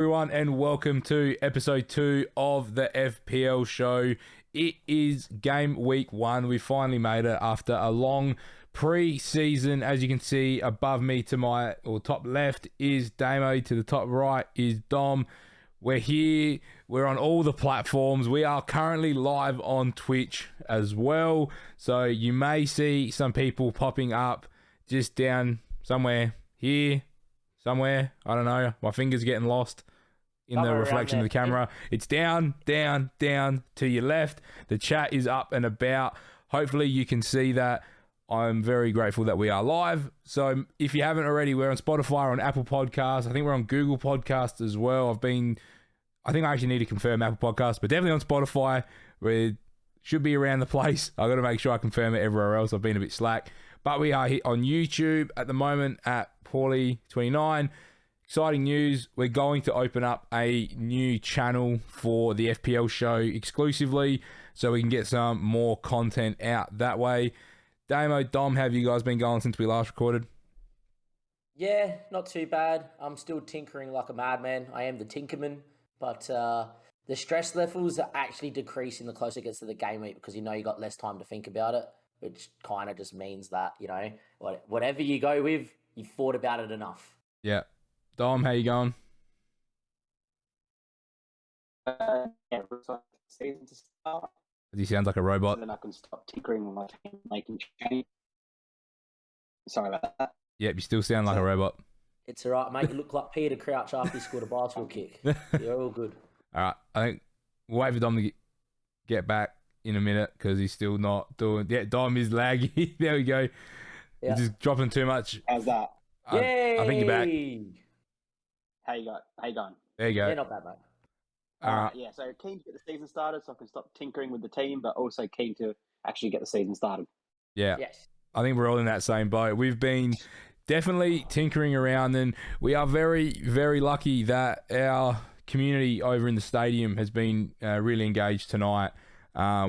Everyone, and welcome to episode 2 of the FPL show. It is game week 1. We finally made it after a long pre-season. As you can see above me to my top left is Damo, to the top right is Dom. We're here, we're on all the platforms. We are currently live on Twitch as well, so you may see some people popping up just down somewhere here, somewhere, I don't know, my finger's getting lost in the reflection of the camera. It's down to your left. The chat is up and about. Hopefully you can see that. I'm very grateful that we are live. So if you haven't already, we're on Spotify, on Apple Podcasts. I think we're on Google Podcasts as well. I think I actually need to confirm Apple Podcasts, but definitely on Spotify. We should be around the place. I've got to make sure I confirm it everywhere else. I've been a bit slack. But we are here on YouTube at the moment at Paulie29. Exciting news, we're going to open up a new channel for the FPL show exclusively so we can get some more content out that way. Damo, Dom, how have you guys been going since we last recorded? Yeah, not too bad. I'm still tinkering like a madman. I am the Tinkerman, but the stress levels are actually decreasing the closer it gets to the game week because you got less time to think about it, which kind of just means that, whatever you go with, you've thought about it enough. Yeah. Dom, how you going? Season to start. He sounds like a robot. So then I can stop tinkering with my team, making change. Sorry about that. Yep, you still sound like a robot. It's all right, mate. You look like Peter Crouch after he scored a bicycle kick. You're all good. All right, I think we'll wait for Dom to get back in a minute because he's still not doing... Yeah, Dom is laggy. There we go. Yeah. He's just dropping too much. How's that? Yay! I think you're back. How you going? There you go. Yeah, not bad, mate. Yeah, so keen to get the season started so I can stop tinkering with the team, but also keen to actually get the season started. Yeah. Yes. I think we're all in that same boat. We've been definitely tinkering around, and we are very, very lucky that our community over in the stadium has been really engaged tonight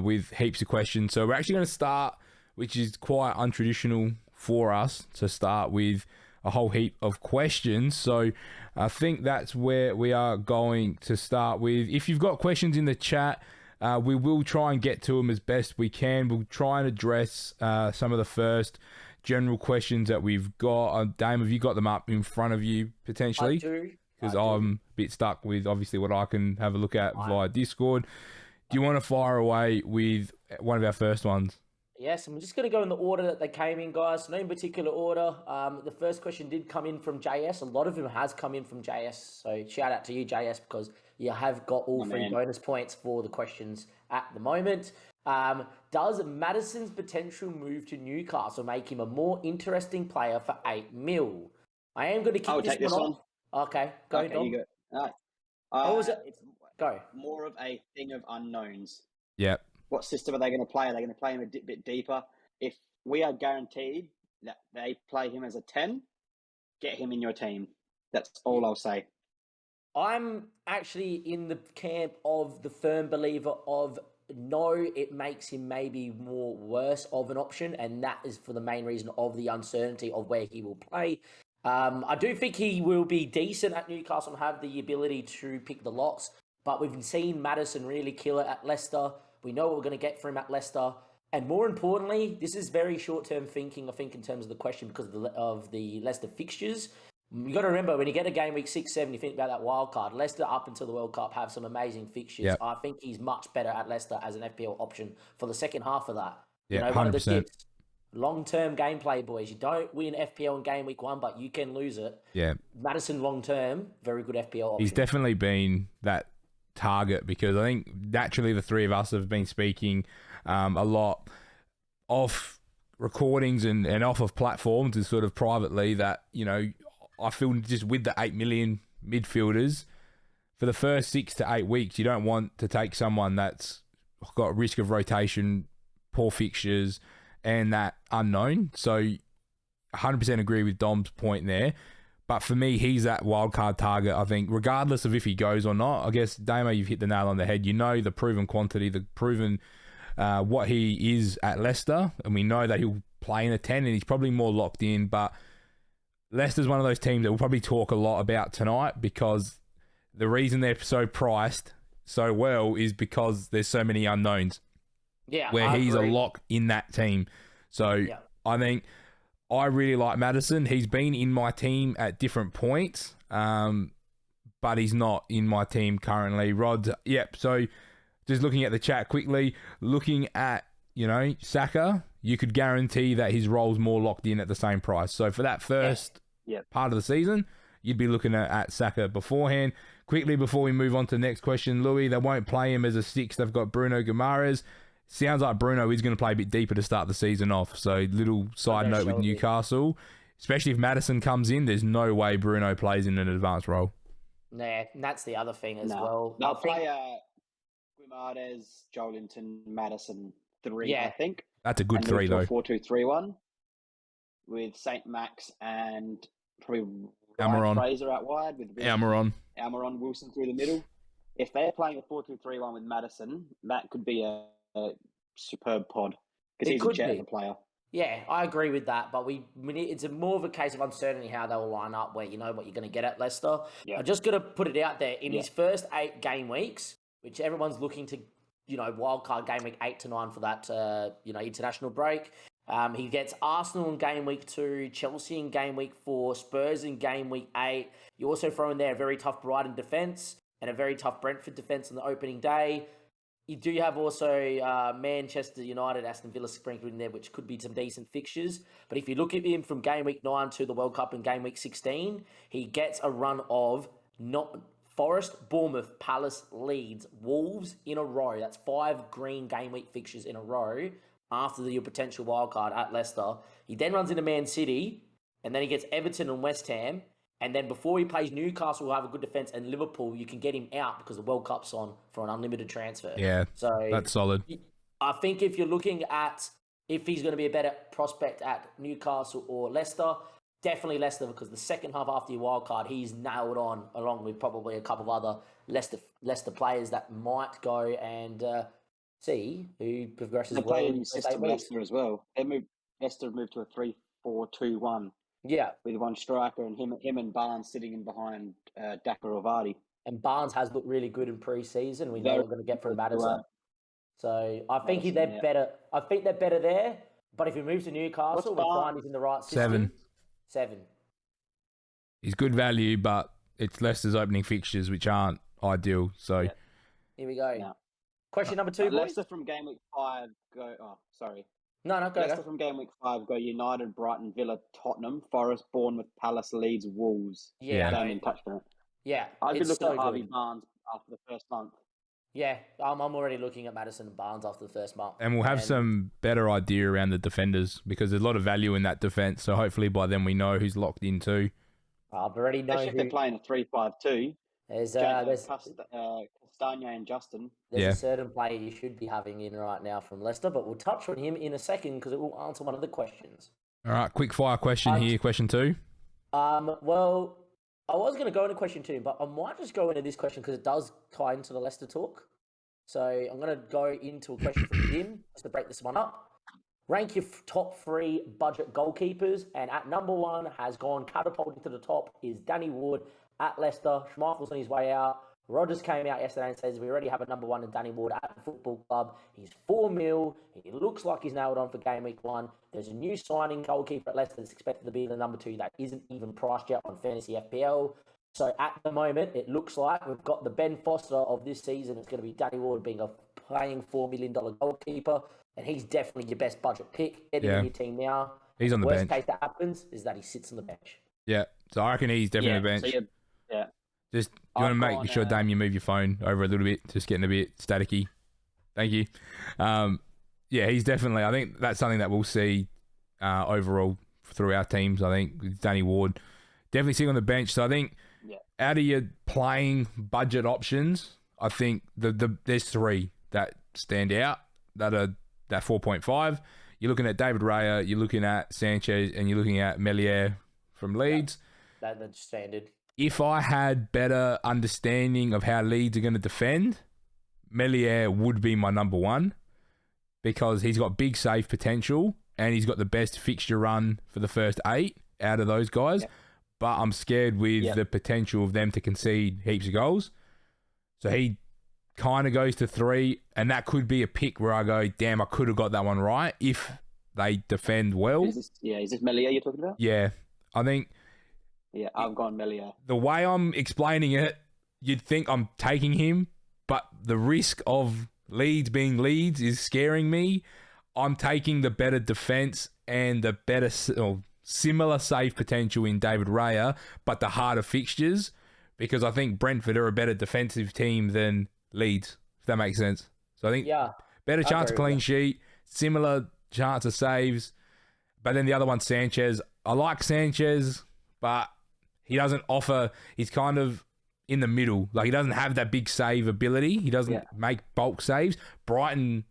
with heaps of questions. So we're actually going to start, which is quite untraditional for us to start with a whole heap of questions. So I think that's where we are going to start with. If you've got questions in the chat, we will try and get to them as best we can. We'll try and address some of the first general questions that we've got. Dame, have you got them up in front of you potentially? I do. Because I'm a bit stuck with obviously what I can have a look at via Discord. Do you want to fire away with one of our first ones? Yes, I'm just going to go in the order that they came in, guys. No in particular order. The first question did come in from JS. A lot of them has come in from JS. So shout out to you, JS, because you have got all three bonus points for the questions at the moment. Does Maddison's potential move to Newcastle make him a more interesting player for 8 mil? I am going to keep this one off. Okay, go, Dom. You go. All right. What was it? Go. More of a thing of unknowns. Yep. What system are they going to play? Are they going to play him a bit deeper? If we are guaranteed that they play him as a 10, get him in your team. That's all I'll say. I'm actually in the camp of the firm believer of no, it makes him maybe more worse of an option, and that is for the main reason of the uncertainty of where he will play. I do think he will be decent at Newcastle and have the ability to pick the locks, but we've seen Maddison really kill it at Leicester. We know what we're going to get from him at Leicester. And more importantly, this is very short-term thinking, I think, in terms of the question because of the Leicester fixtures. You got to remember, when you get a game week 6, 7, you think about that wild card. Leicester, up until the World Cup, have some amazing fixtures. Yep. I think he's much better at Leicester as an FPL option for the second half of that. Yeah, 100%. One of the tips, long-term gameplay, boys. You don't win FPL in game week 1, but you can lose it. Yeah. Madison, long-term, very good FPL option. He's definitely been that target because I think naturally the three of us have been speaking a lot off recordings and off of platforms and sort of privately that, I feel just with the 8 million midfielders for the first 6 to 8 weeks, you don't want to take someone that's got risk of rotation, poor fixtures, and that unknown. So 100% agree with Dom's point there. But for me, he's that wildcard target, I think, regardless of if he goes or not. I guess, Damo, you've hit the nail on the head. You know the proven quantity, the proven what he is at Leicester. And we know that he'll play in a 10 and he's probably more locked in. But Leicester's one of those teams that we'll probably talk a lot about tonight because the reason they're so priced so well is because there's so many unknowns. Yeah, where I he's agree. a lock in that team. So I think I really like Maddison. He's been in my team at different points, but he's not in my team currently. Rod, yep. So just looking at the chat quickly, looking at, Saka, you could guarantee that his role's more locked in at the same price. So for that first part of the season, you'd be looking at Saka beforehand. Quickly, before we move on to the next question, Louis, they won't play him as a 6. They've got Bruno Guimaraes. Sounds like Bruno is going to play a bit deeper to start the season off. So little side note with Newcastle, especially if Maddison comes in, there's no way Bruno plays in an advanced role. Nah, and that's the other thing as well. They'll play Guimaraes, Joelinton, Maddison 3, I think. That's a good 3, though. 4-2-3-1 with St. Max and probably Almiron. Fraser out wide with Almiron, Wilson through the middle. If they're playing a 4-2-3-1 with Maddison, that could be a superb pod because he's a jet of a player. Yeah, I agree with that, but it's more of a case of uncertainty how they will line up, where you know what you're going to get at Leicester. Yeah. I'm just going to put it out there in his first 8 game weeks, which everyone's looking to, wildcard game week 8 to 9 for that, international break. He gets Arsenal in game week 2, Chelsea in game week 4, Spurs in game week 8. You also throw in there a very tough Brighton defence and a very tough Brentford defence on the opening day. You do have also Manchester United, Aston Villa sprinkled in there, which could be some decent fixtures. But if you look at him from game week 9 to the World Cup in game week 16, he gets a run of Forest, Bournemouth, Palace, Leeds, Wolves in a row. That's 5 green game week fixtures in a row after your potential wildcard at Leicester. He then runs into Man City, and then he gets Everton and West Ham. And then before he plays Newcastle, will have a good defence, and Liverpool, you can get him out because the World Cup's on for an unlimited transfer. Yeah, so that's solid. I think if you're looking at if he's going to be a better prospect at Newcastle or Leicester, definitely Leicester, because the second half after your wild card, he's nailed on, along with probably a couple of other Leicester players that might go and see who progresses well. They play in system Leicester as well. Leicester moved to a 3-4-2-1. Yeah, with one striker and him and Barnes sitting in behind Daka or Vardy. And Barnes has looked really good in pre-season. We know what we're going to get from Maddison. So I think they're better. I think they're better there. But if he moves to Newcastle, we find he's in the right system. 7. He's good value, but it's Leicester's opening fixtures, which aren't ideal. So here we go. Yeah. Question number 2, boys. Leicester from game week 5 go. Oh, sorry. No, go. Leicester from game week 5 go United, Brighton, Villa, Tottenham, Forest, Bournemouth, Palace, Leeds, Wolves. Yeah, Damien touched on it. Yeah, I'd be looking at Harvey Barnes after the first month. Yeah, I'm already looking at Maddison and Barnes after the first month. And we'll have some better idea around the defenders because there's a lot of value in that defence. So hopefully by then we know who's locked in too. I've already known if they're playing a 3-5-2. There's Castagna and Justin. There's a certain player you should be having in right now from Leicester, but we'll touch on him in a second because it will answer one of the questions. All right, quick fire question here. Question 2. Well, I was going to go into question 2, but I might just go into this question because it does tie into the Leicester talk. So I'm going to go into a question from Jim just to break this one up. Rank your top 3 budget goalkeepers, and at number 1 has gone catapulted to the top is Danny Ward at Leicester. Schmeichel's on his way out. Rodgers came out yesterday and says we already have a number 1 in Danny Ward at the football club. He's $4 million. He looks like he's nailed on for game week 1. There's a new signing goalkeeper at Leicester that's expected to be the number 2 that isn't even priced yet on Fantasy FPL. So at the moment, it looks like we've got the Ben Foster of this season. It's going to be Danny Ward being a playing $4 million goalkeeper, and he's definitely your best budget pick. Get him in your team now. He's on the bench. Worst case that happens is that he sits on the bench. Yeah, so I reckon he's definitely on the bench. So just you want to make sure, Dame, you move your phone over a little bit, just getting a bit staticky. Thank you. He's definitely. I think that's something that we'll see overall through our teams. I think with Danny Ward definitely sitting on the bench. So I think out of your playing budget options, I think there's 3 that stand out that are that 4.5. You're looking at David Raya, you're looking at Sanchez, and you're looking at Melier from Leeds. That's standard. If I had better understanding of how Leeds are going to defend, Melier would be my number 1 because he's got big save potential and he's got the best fixture run for the first 8 out of those guys. but I'm scared with the potential of them to concede heaps of goals. So he kind of goes to 3, and that could be a pick where I go, damn, I could have got that one right if they defend well. Is this Melia you're talking about? Yeah, I think. Yeah, I've gone Melia. The way I'm explaining it, you'd think I'm taking him, but the risk of Leeds being Leeds is scaring me. I'm taking the better defence and the better or similar save potential in David Raya, but the harder fixtures, because I think Brentford are a better defensive team than Leeds, if that makes sense. So I think better chance of clean sheet, similar chance of saves, but then the other one's Sanchez. I like Sanchez, but he doesn't offer, he's kind of in the middle. Like, he doesn't have that big save ability. He doesn't make bulk saves. Brighton,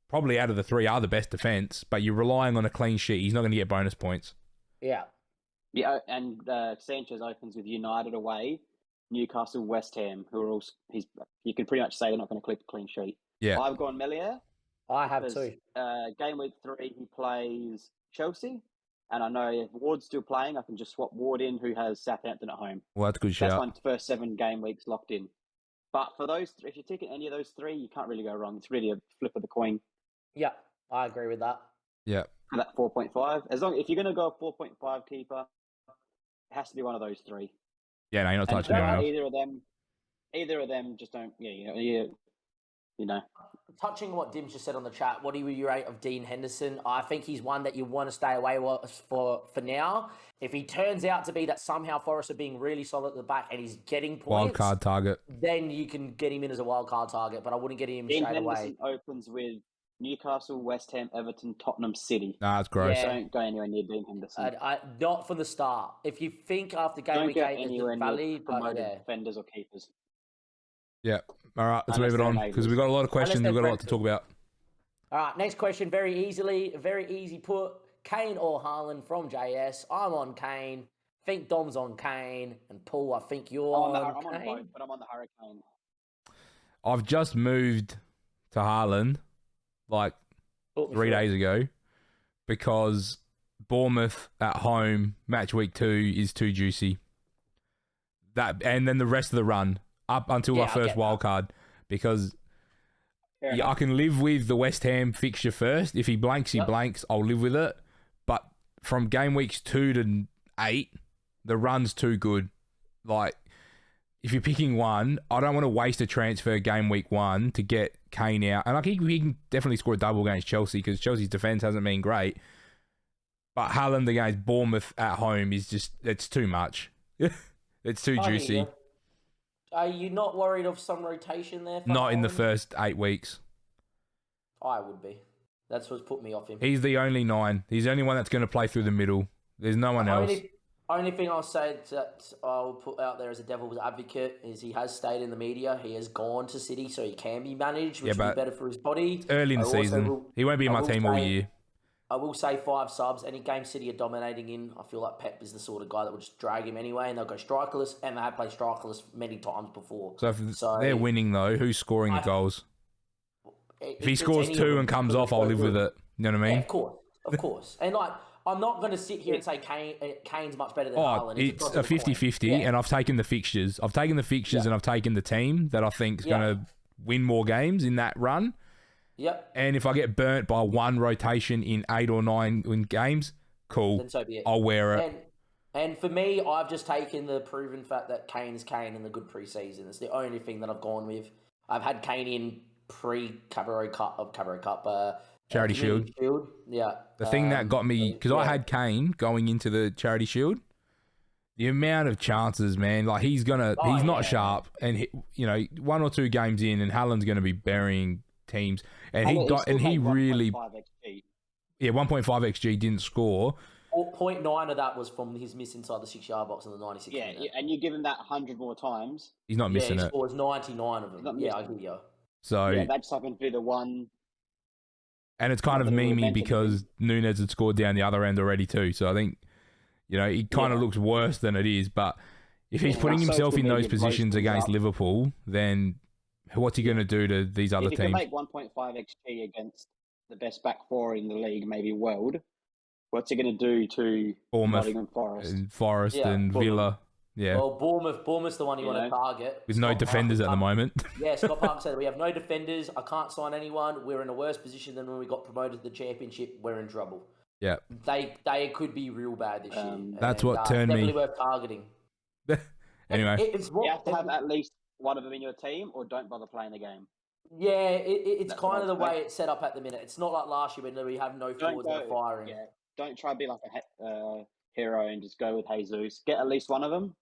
probably out of the 3, are the best defence, but you're relying on a clean sheet. He's not going to get bonus points. Yeah. Yeah, and Sanchez opens with United away, Newcastle, West Ham, who are all, you can pretty much say they're not going to clip a clean sheet. Yeah. I've gone Melia. I have too. Game week 3, he plays Chelsea. And I know if Ward's still playing, I can just swap Ward in, who has Southampton at home. Well, that's a good shout. That's my first 7 game weeks locked in. But for those, if you're taking any of those 3, you can't really go wrong. It's really a flip of the coin. Yeah, I agree with that. Yeah. For that 4.5. If you're going to go 4.5 keeper, it has to be one of those 3. Yeah, no, you're not touching anyone else. Either of them just don't, you know. Touching on what Dim's just said on the chat, what do you rate of Dean Henderson? I think he's one that you want to stay away for now. If he turns out to be that somehow Forest are being really solid at the back and he's getting points, wild card target, then you can get him in as a wild card target, but I wouldn't get him Dean straight away. Henderson opens with Newcastle, West Ham, Everton, Tottenham, City. Nah, it's gross. Yeah. Don't go anywhere near Dean Henderson. Not from the start. If you think after game week 8 is valid, promoted defenders or keepers. Yeah. All right, let's move it on because we've got a lot of questions. We've got a lot to talk about. All right, next question. Very easy put. Kane or Haaland from JS. I'm on Kane. Think Dom's on Kane. And Paul, I think you're on Kane. I'm on both, but I'm on the Hurricane. I've just moved to Haaland like 3 days ago because Bournemouth at home, match week 2 is too juicy. And then the rest of the run up until our first wild card, because I can live with the West Ham fixture first. If he blanks, he blanks. I'll live with it. But from game weeks 2 to 8, the run's too good. Like, if you're picking one, I don't want to waste a transfer game week 1 to get Kane out. And I think he can definitely score a double against Chelsea because Chelsea's defence hasn't been great. But Haaland against Bournemouth at home is just, it's too much. It's too juicy. Are you not worried of some rotation there? Not in the first 8 weeks. I would be. That's what's put me off him. He's the only 9. He's the only one that's going to play through the middle. There's no one else. Only thing I'll say that I'll put out there as a devil's advocate is he has stayed in the media. He has gone to City, so he can be managed, which would be better for his body. Early in the season. He won't be in my team all year. I will say 5 subs. Any game City are dominating in, I feel like Pep is the sort of guy that would just drag him anyway, and they'll go strikerless, and they have played strikerless many times before. So if they're winning, though, who's scoring the goals? If he scores 2 and comes off, I'll live with it. You know what I mean? Yeah, of course. And, I'm not going to sit here and say Kane's much better than Haaland. It's a 50-50, and I've taken the fixtures. And I've taken the team that I think is going to win more games in that run. Yep. And if I get burnt by 1 rotation in 8 or 9 games, cool. Then so be it. I'll wear it. And for me, I've just taken the proven fact that Kane is Kane in the good preseason. It's the only thing that I've gone with. I've had Kane in pre-Cabaret Cup, Charity Shield. Yeah. The thing that got me, because I had Kane going into the Charity Shield, the amount of chances, man, like he's not sharp, and 1 or 2 games in, and Haaland's going to be burying teams, and he really 1.5 XG didn't score. 0.9 of that was from his miss inside the 6-yard box in the 96th minute. Yeah, and you give him that 100 more times, he's not missing it. He scores 99 of them. Yeah, I give you. So that's something to the one. And it's kind of memey because Núñez had scored down the other end already too. So I think, he kind of looks worse than it is. But if he's putting himself in those positions against Liverpool, then what's he going to do to these other teams? If he can make 1.5 XG against the best back 4 in the league, maybe world, What's he going to do to Bournemouth, Nottingham Forest? and Forest, Yeah, and Bournemouth. Villa. Yeah, Well, Bournemouth's the one you want to target. with no Scott defenders Parker at the moment. Yeah, Scott Parker said we have no defenders. I can't sign anyone. We're in a worse position than when we got promoted to the championship. We're in trouble. Yeah, They could be real bad this year. that's what turned definitely me. worth targeting. Anyway, You have to have at least one of them in your team, or don't bother playing the game. Yeah, it's That's kind of the what way it's set up at the minute. It's not like last year when we have no Don't forwards that are firing. Yeah, don't try to be like a hero and just go with Jesus. Get at least one of them,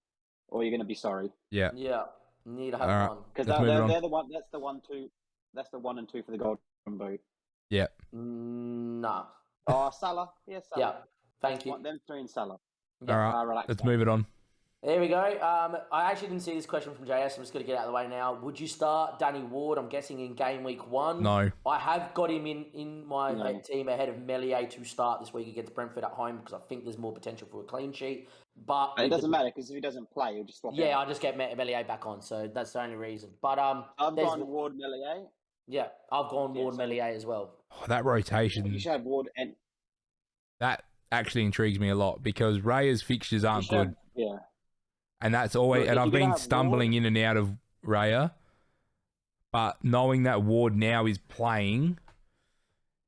or you're going to be sorry. yeah. Yeah, need to have All right. one. Because Let's move it on. they're the one. That's the 1, 2. That's the 1 and 2 for the golden boot. Yeah. Nah. Oh, Salah. Yeah, Salah. Yeah. Thank you. Them 3 and Salah. All right. Relax, Let's mate. move it on. There we go. I actually didn't see this question from JS. I'm just going to get out of the way now. Would you start Danny Ward? I'm guessing in game week 1. No. I have got him in my team ahead of Melier to start this week against Brentford at home because I think there's more potential for a clean sheet. But it doesn't matter because if he doesn't play, you'll just swap. Yeah, I'll just get Melier back on. So that's the only reason. But I've gone Ward Melier. Yeah, I've gone Ward Melier as well. Oh, that rotation. You should have Ward and That actually intrigues me a lot because Raya's fixtures aren't good. Yeah. And that's always, Look, and if I've you're gonna been have stumbling in and out of Raya, but knowing that Ward now is playing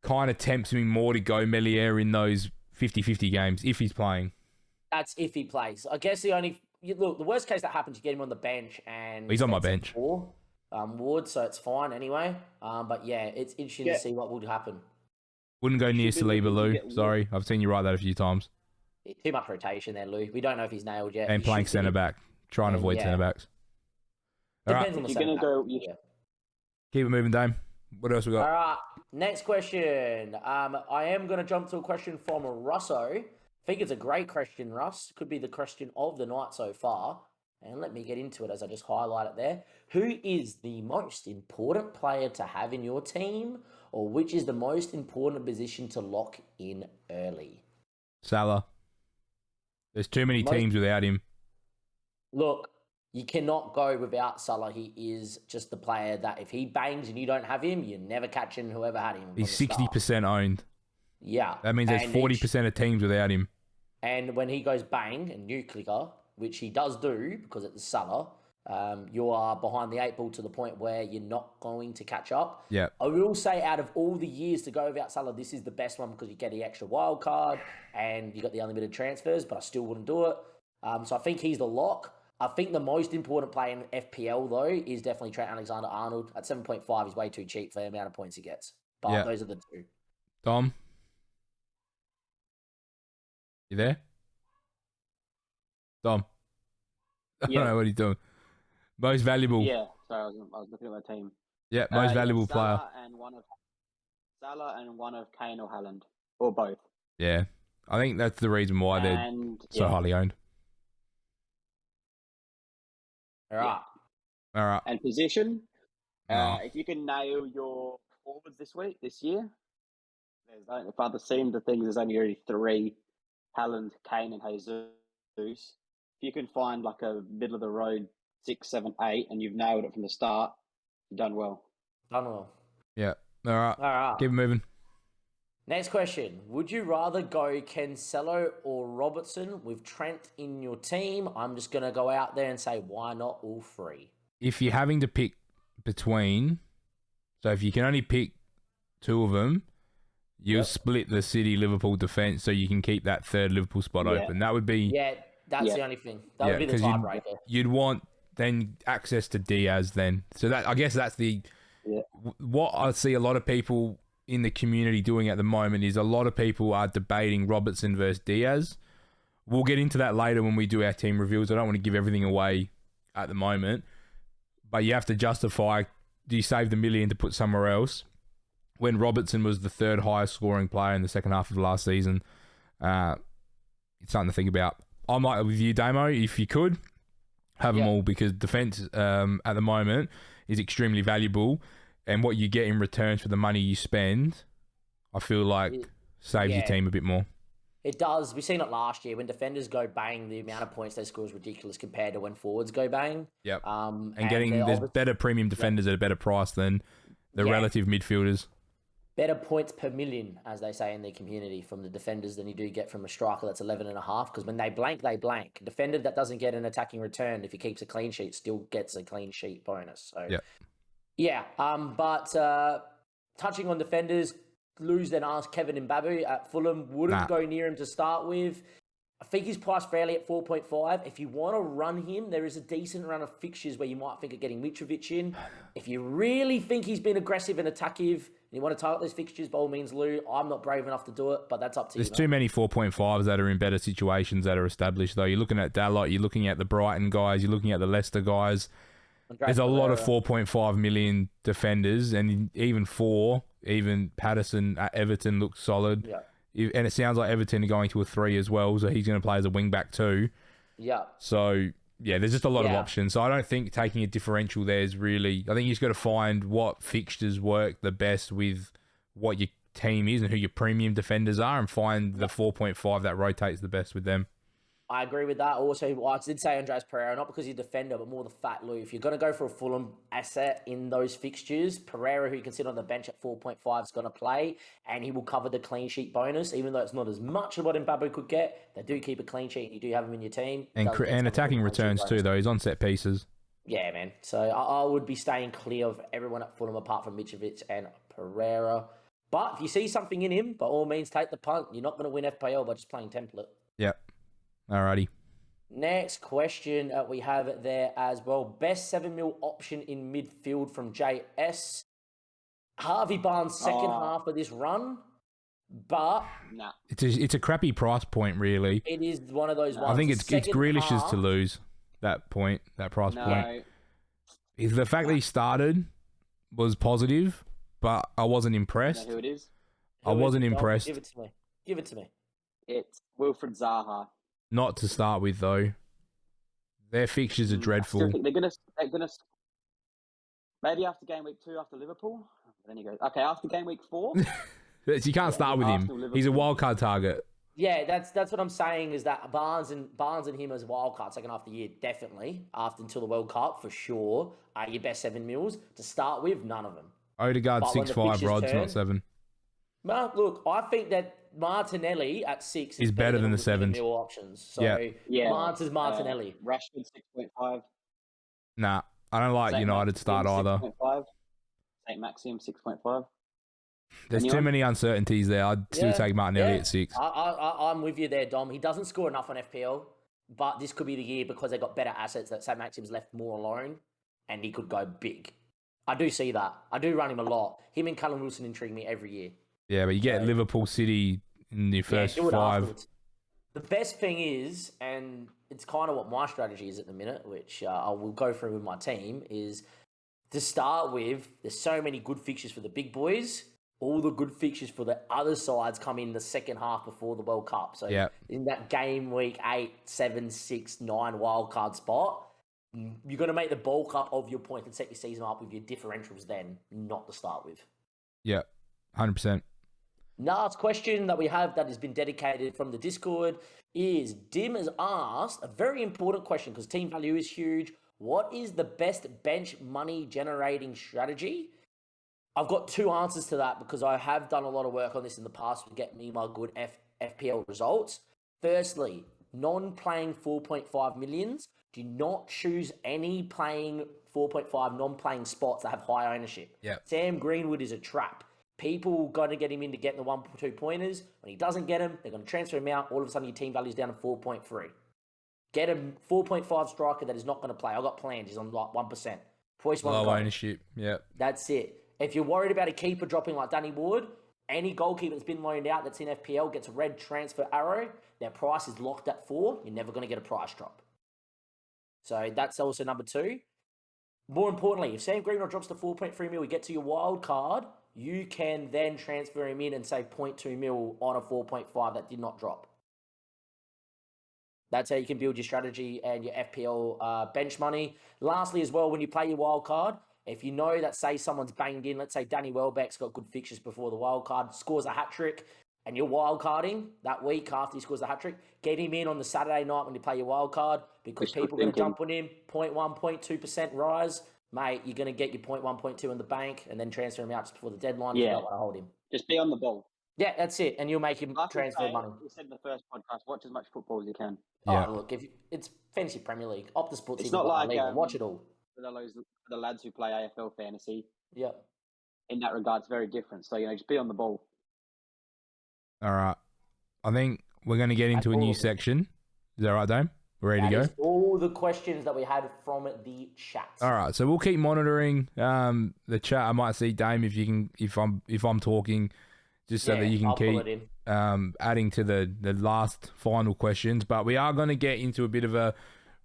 kind of tempts me more to go Melier in those 50-50 games if he's playing. That's if he plays. I guess the worst case that happens, you get him on the bench and He's on my bench. Ward, so it's fine anyway. But yeah, it's interesting to see what would happen. Wouldn't go near Should be Saliba, looking to Lou. get Sorry, I've seen you write that a few times. Too much rotation there, Lou. We don't know if he's nailed yet. And He playing should be. centre back. Try and avoid centre backs. All right, Depends on the If you're centre gonna go, back. Yeah. keep it moving, Dame. What else we got? All right, next question. I am going to jump to a question from Russo. I think it's a great question, Russ. Could be the question of the night so far. And let me get into it as I just highlight it there. Who is the most important player to have in your team, or which is the most important position to lock in early? Salah. There's too many teams without him. Look, you cannot go without Salah. He is just the player that if he bangs and you don't have him, you're never catching whoever had him. He's 60% owned. Yeah. That means there's 40% of teams without him. And when he goes bang and nuclear, which he does do because it's Salah, you are behind the 8 ball to the point where you're not going to catch up. Yeah. I will say out of all the years to go without Salah, this is the best one because you get the extra wild card and you got the unlimited transfers, but I still wouldn't do it. So I think he's the lock. I think the most important player in FPL, though, is definitely Trent Alexander-Arnold. At 7.5, he's way too cheap for the amount of points he gets. But those are the two. Dom? You there? Dom? I don't know what he's doing. Most valuable. Yeah, sorry, I was looking at my team. Yeah, most valuable player. Salah and one of Kane or Haaland, or both. Yeah, I think that's the reason why they're so highly owned. All right. All right. And position, if you can nail your forwards this year, if I've seen the things, there's only really 3, Haaland, Kane and Jesus. If you can find like a middle of the road 6, 7, 8, and you've nailed it from the start, you've done well. Done well. Yeah. All right. All right. Keep it moving. Next question. Would you rather go Cancelo or Robertson with Trent in your team? I'm just going to go out there and say, why not all 3? If you're having to pick between, so if you can only pick 2 of them, you'll split the City-Liverpool defence so you can keep that third Liverpool spot open. That would be... Yeah, that's the only thing. That would be the tiebreaker. You'd want then access to Diaz then. So that I guess that's the... What I see a lot of people in the community doing at the moment is a lot of people are debating Robertson versus Diaz. We'll get into that later when we do our team reviews. I don't want to give everything away at the moment. But you have to justify, do you save the million to put somewhere else? When Robertson was the 3rd highest scoring player in the second half of last season, it's something to think about. I'm like with you, Damo, if you could, have them all because defence at the moment is extremely valuable. And what you get in returns for the money you spend, I feel like saves your team a bit more. It does. We've seen it last year. When defenders go bang, the amount of points they score is ridiculous compared to when forwards go bang. Yep. And there's better premium defenders at a better price than the relative midfielders. Better points per million, as they say in the community, from the defenders than you do get from a striker that's 11.5. Because when they blank, they blank. A defender that doesn't get an attacking return, if he keeps a clean sheet, still gets a clean sheet bonus. So, yeah. But touching on defenders, lose then ask Kevin Mbabu at Fulham. Wouldn't go near him to start with. I think he's priced fairly at 4.5. If you want to run him, there is a decent run of fixtures where you might think of getting Mitrovic in. If you really think he's been aggressive and attackive, and you want to target those fixtures, by all means, Lou. I'm not brave enough to do it, but that's up to you. There's too many 4.5s that are in better situations that are established, though. You're looking at Dalot, you're looking at the Brighton guys, you're looking at the Leicester guys. There's a lot of 4.5 million defenders, and even Patterson at Everton looks solid. Yeah. And it sounds like Everton are going to a 3 as well, so he's going to play as a wing-back too. Yeah. So, yeah, there's just a lot of options. So I don't think taking a differential there is really... I think you just got to find what fixtures work the best with what your team is and who your premium defenders are, and find the 4.5 that rotates the best with them. I agree with that. Also, I did say Andreas Pereira, not because he's a defender, but more the fat Lou. If you're going to go for a Fulham asset in those fixtures, Pereira, who you can sit on the bench at 4.5, is going to play, and he will cover the clean sheet bonus, even though it's not as much as what Mbabu could get. They do keep a clean sheet, and you do have him in your team. And attacking returns too, though. He's on set pieces. Yeah, man. So I would be staying clear of everyone at Fulham apart from Mitrovic and Pereira. But if you see something in him, by all means, take the punt. You're not going to win FPL by just playing template. Yep. Alrighty. Next question we have there as well. Best 7 mil option in midfield from JS. Harvey Barnes' second half of this run, but it's a crappy price point, really. It is one of those ones. I think it's Grealish's to lose that point, that price point. The fact that he started was positive, but I wasn't impressed. You know who it is? I wasn't impressed. Give it to me. It's Wilfred Zaha. Not to start with, though. Their fixtures are dreadful. They're gonna maybe after game week 2 after Liverpool. Then he goes, okay, after game week 4. You can't start with him. He's a wildcard target. Yeah, that's what I'm saying, is that Barnes and him as wild card second half of the year, definitely. Until the World Cup, for sure, are your best 7 mils. To start with, none of them. Odegaard 6.5, Rod's not 7. Well, look, I think that Martinelli at 6 is better than the 7 mil options. So, Martins is Martinelli. Rashford 6.5. Nah, I don't like United start either. 6.5. St. Maxim 6.5. There's too many uncertainties there. I'd still take Martinelli at 6. I'm with you there, Dom. He doesn't score enough on FPL, but this could be the year because they got better assets that St. Maxim's left more alone, and he could go big. I do see that. I do run him a lot. Him and Callum Wilson intrigue me every year. Yeah, but you get Liverpool City in the first 5. Afterwards. The best thing is, and it's kind of what my strategy is at the minute, which I will go through with my team, is to start with, there's so many good fixtures for the big boys. All the good fixtures for the other sides come in the second half before the World Cup. So in that game week 8, 7, 6, 9 wildcard spot, you're going to make the bulk up of your points and set your season up with your differentials then, not to start with. Yeah, 100%. Last question that we have that has been dedicated from the Discord is Dim has asked a very important question because team value is huge. What is the best bench money generating strategy? I've got 2 answers to that because I have done a lot of work on this in the past to get me my good FPL results. Firstly, non-playing 4.5 millions. Do not choose any playing 4.5 non-playing spots that have high ownership. Sam Greenwood is a trap. People going to get him in to get the 1 or 2 pointers. When he doesn't get them, they're going to transfer him out. All of a sudden, your team value is down to 4.3. Get a 4.5 striker that is not going to play. I got plans. He's on like 1%. Choice one. Low ownership. Yeah. That's it. If you're worried about a keeper dropping like Danny Ward, any goalkeeper that's been loaned out that's in FPL gets a red transfer arrow. Their price is locked at 4. You're never going to get a price drop. So that's also number 2. More importantly, if Sam Greenwood drops to 4.3 mil, we get to your wild card. You can then transfer him in and save 0.2 mil on a 4.5 that did not drop. That's how you can build your strategy and your FPL bench money. Lastly, as well, when you play your wild card, if you know that, say, someone's banged in, let's say Danny Welbeck's got good fixtures before the wild card, scores a hat-trick, and you're wild carding that week after he scores the hat-trick, get him in on the Saturday night when you play your wild card because people are going to jump on him, 0.1, 0.2% rise. mate, you're going to get your point 1, point 2 in the bank and then transfer him out just before the deadline if you Yeah. don't want to hold him. Just be on the ball. Yeah, that's it. And you'll make him Like transfer money. we said in the first podcast, watch as much football as you can. Yeah. Oh, look, it's Fantasy Premier League. Optus puts It's even not got like my league. Watch it all. for the lads who play AFL fantasy. Yep. In that regard, it's very different. So, just be on the ball. All right. I think we're going to get into a new section. Is that right, Dame? We're ready to go? That is all the questions that we had from the chat. All right. So we'll keep monitoring the chat. I might see Dame if I'm talking, just so that you can I'll pull keep it in. adding to the last final questions. But we are going to get into a bit of a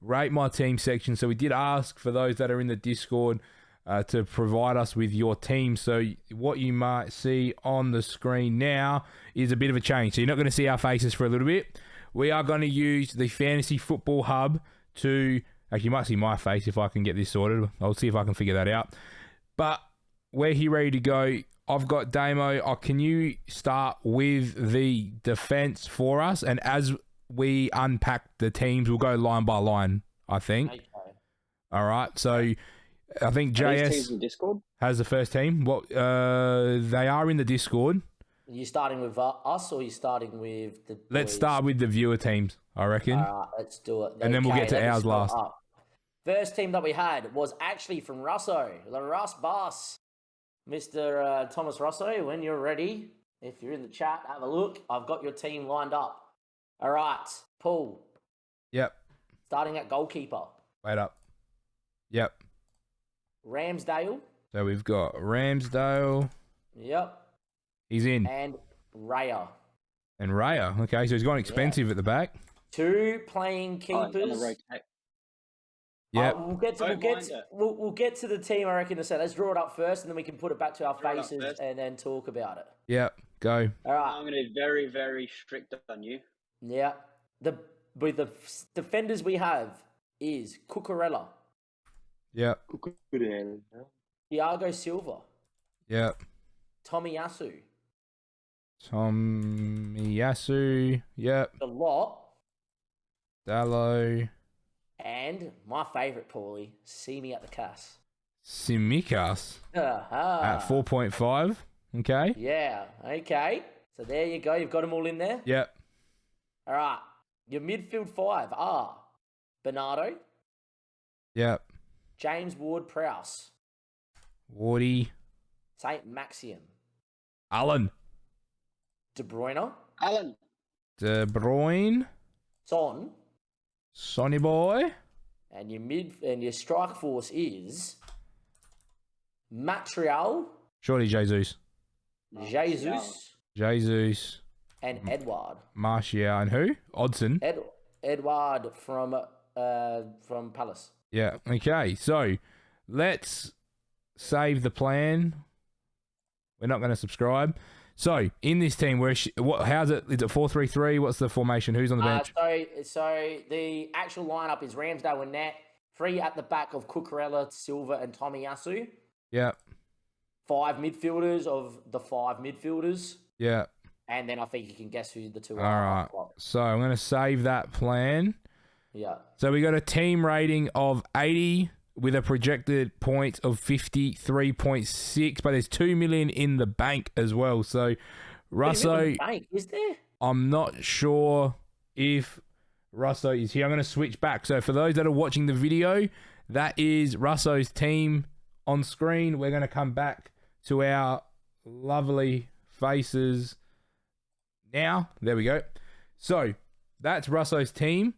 rate my team section. So we did ask for those that are in the Discord to provide us with your team. So what you might see on the screen now is a bit of a change. So you're not going to see our faces for a little bit. We are going to use the Fantasy Football Hub to... Actually, you might see my face if I can get this sorted. I'll see if I can figure that out. But we're here ready to go. I've got Damo. Can you start with the defense for us? And as we unpack the teams, we'll go line by line, I think. Okay. All right. So I think JS in Discord? has the first team. They are in the Discord. Are you starting with us or are you starting with the boys? Let's start with the viewer teams, I reckon. All right, let's do it. And then we'll get to let me ours scroll last. up. First team that we had was actually from Russo, the Russ Boss. Mr. Thomas Russo, when you're ready, if you're in the chat, have a look. I've got your team lined up. All right, Paul. Yep. Starting at goalkeeper. Wait up. Yep. Ramsdale. So we've got Ramsdale. Yep. He's in. And Raya. And Raya. Okay, so he's gone expensive at the back. 2 playing keepers. Yep. We'll get to the team, I reckon. So let's draw it up first, and then we can put it back to our faces and then talk about it. Yep. Go. All right. I'm going to be very, very strict on you. Yeah. With the defenders we have is Cucurella, Yep. Thiago Silva, Yep. Tomiyasu, Tomiyasu. Yep. the lot, Dallo. and my favourite, Paulie, see me at the Cass. Simikas Uh-huh. at 4.5. Okay. Yeah, okay. So there you go. You've got them all in there. Yep. All right. Your midfield 5 are Bernardo, Yep. James Ward-Prowse, Wardy. St. Maxium, Allen. De Bruyne, Alan. De Bruyne. Son, Sonny Boy. and your strike force is Montreal, Shorty Jesus. Jesus, and Edward. Martial. And who? Odson. Edward from Palace. Yeah. Okay. So let's save the plan. We're not going to subscribe. So in this team, how's it? Is it 4-3-3? What's the formation? Who's on the bench? So the actual lineup is Ramsdale and Nat. 3 at the back of Cucurella, Silva, and Tomiyasu. Yeah. 5 midfielders of the 5 midfielders. Yeah. And then I think you can guess who the 2 All are. right. So I'm going to save that plan. Yeah. So we got a team rating of 80 with a projected point of 53.6, but there's 2 million in the bank as well. So Russo, Bank, is there? I'm not sure if Russo is here. I'm going to switch back. So for those that are watching the video, that is Russo's team on screen. We're going to come back to our lovely faces now. There we go. So that's Russo's team.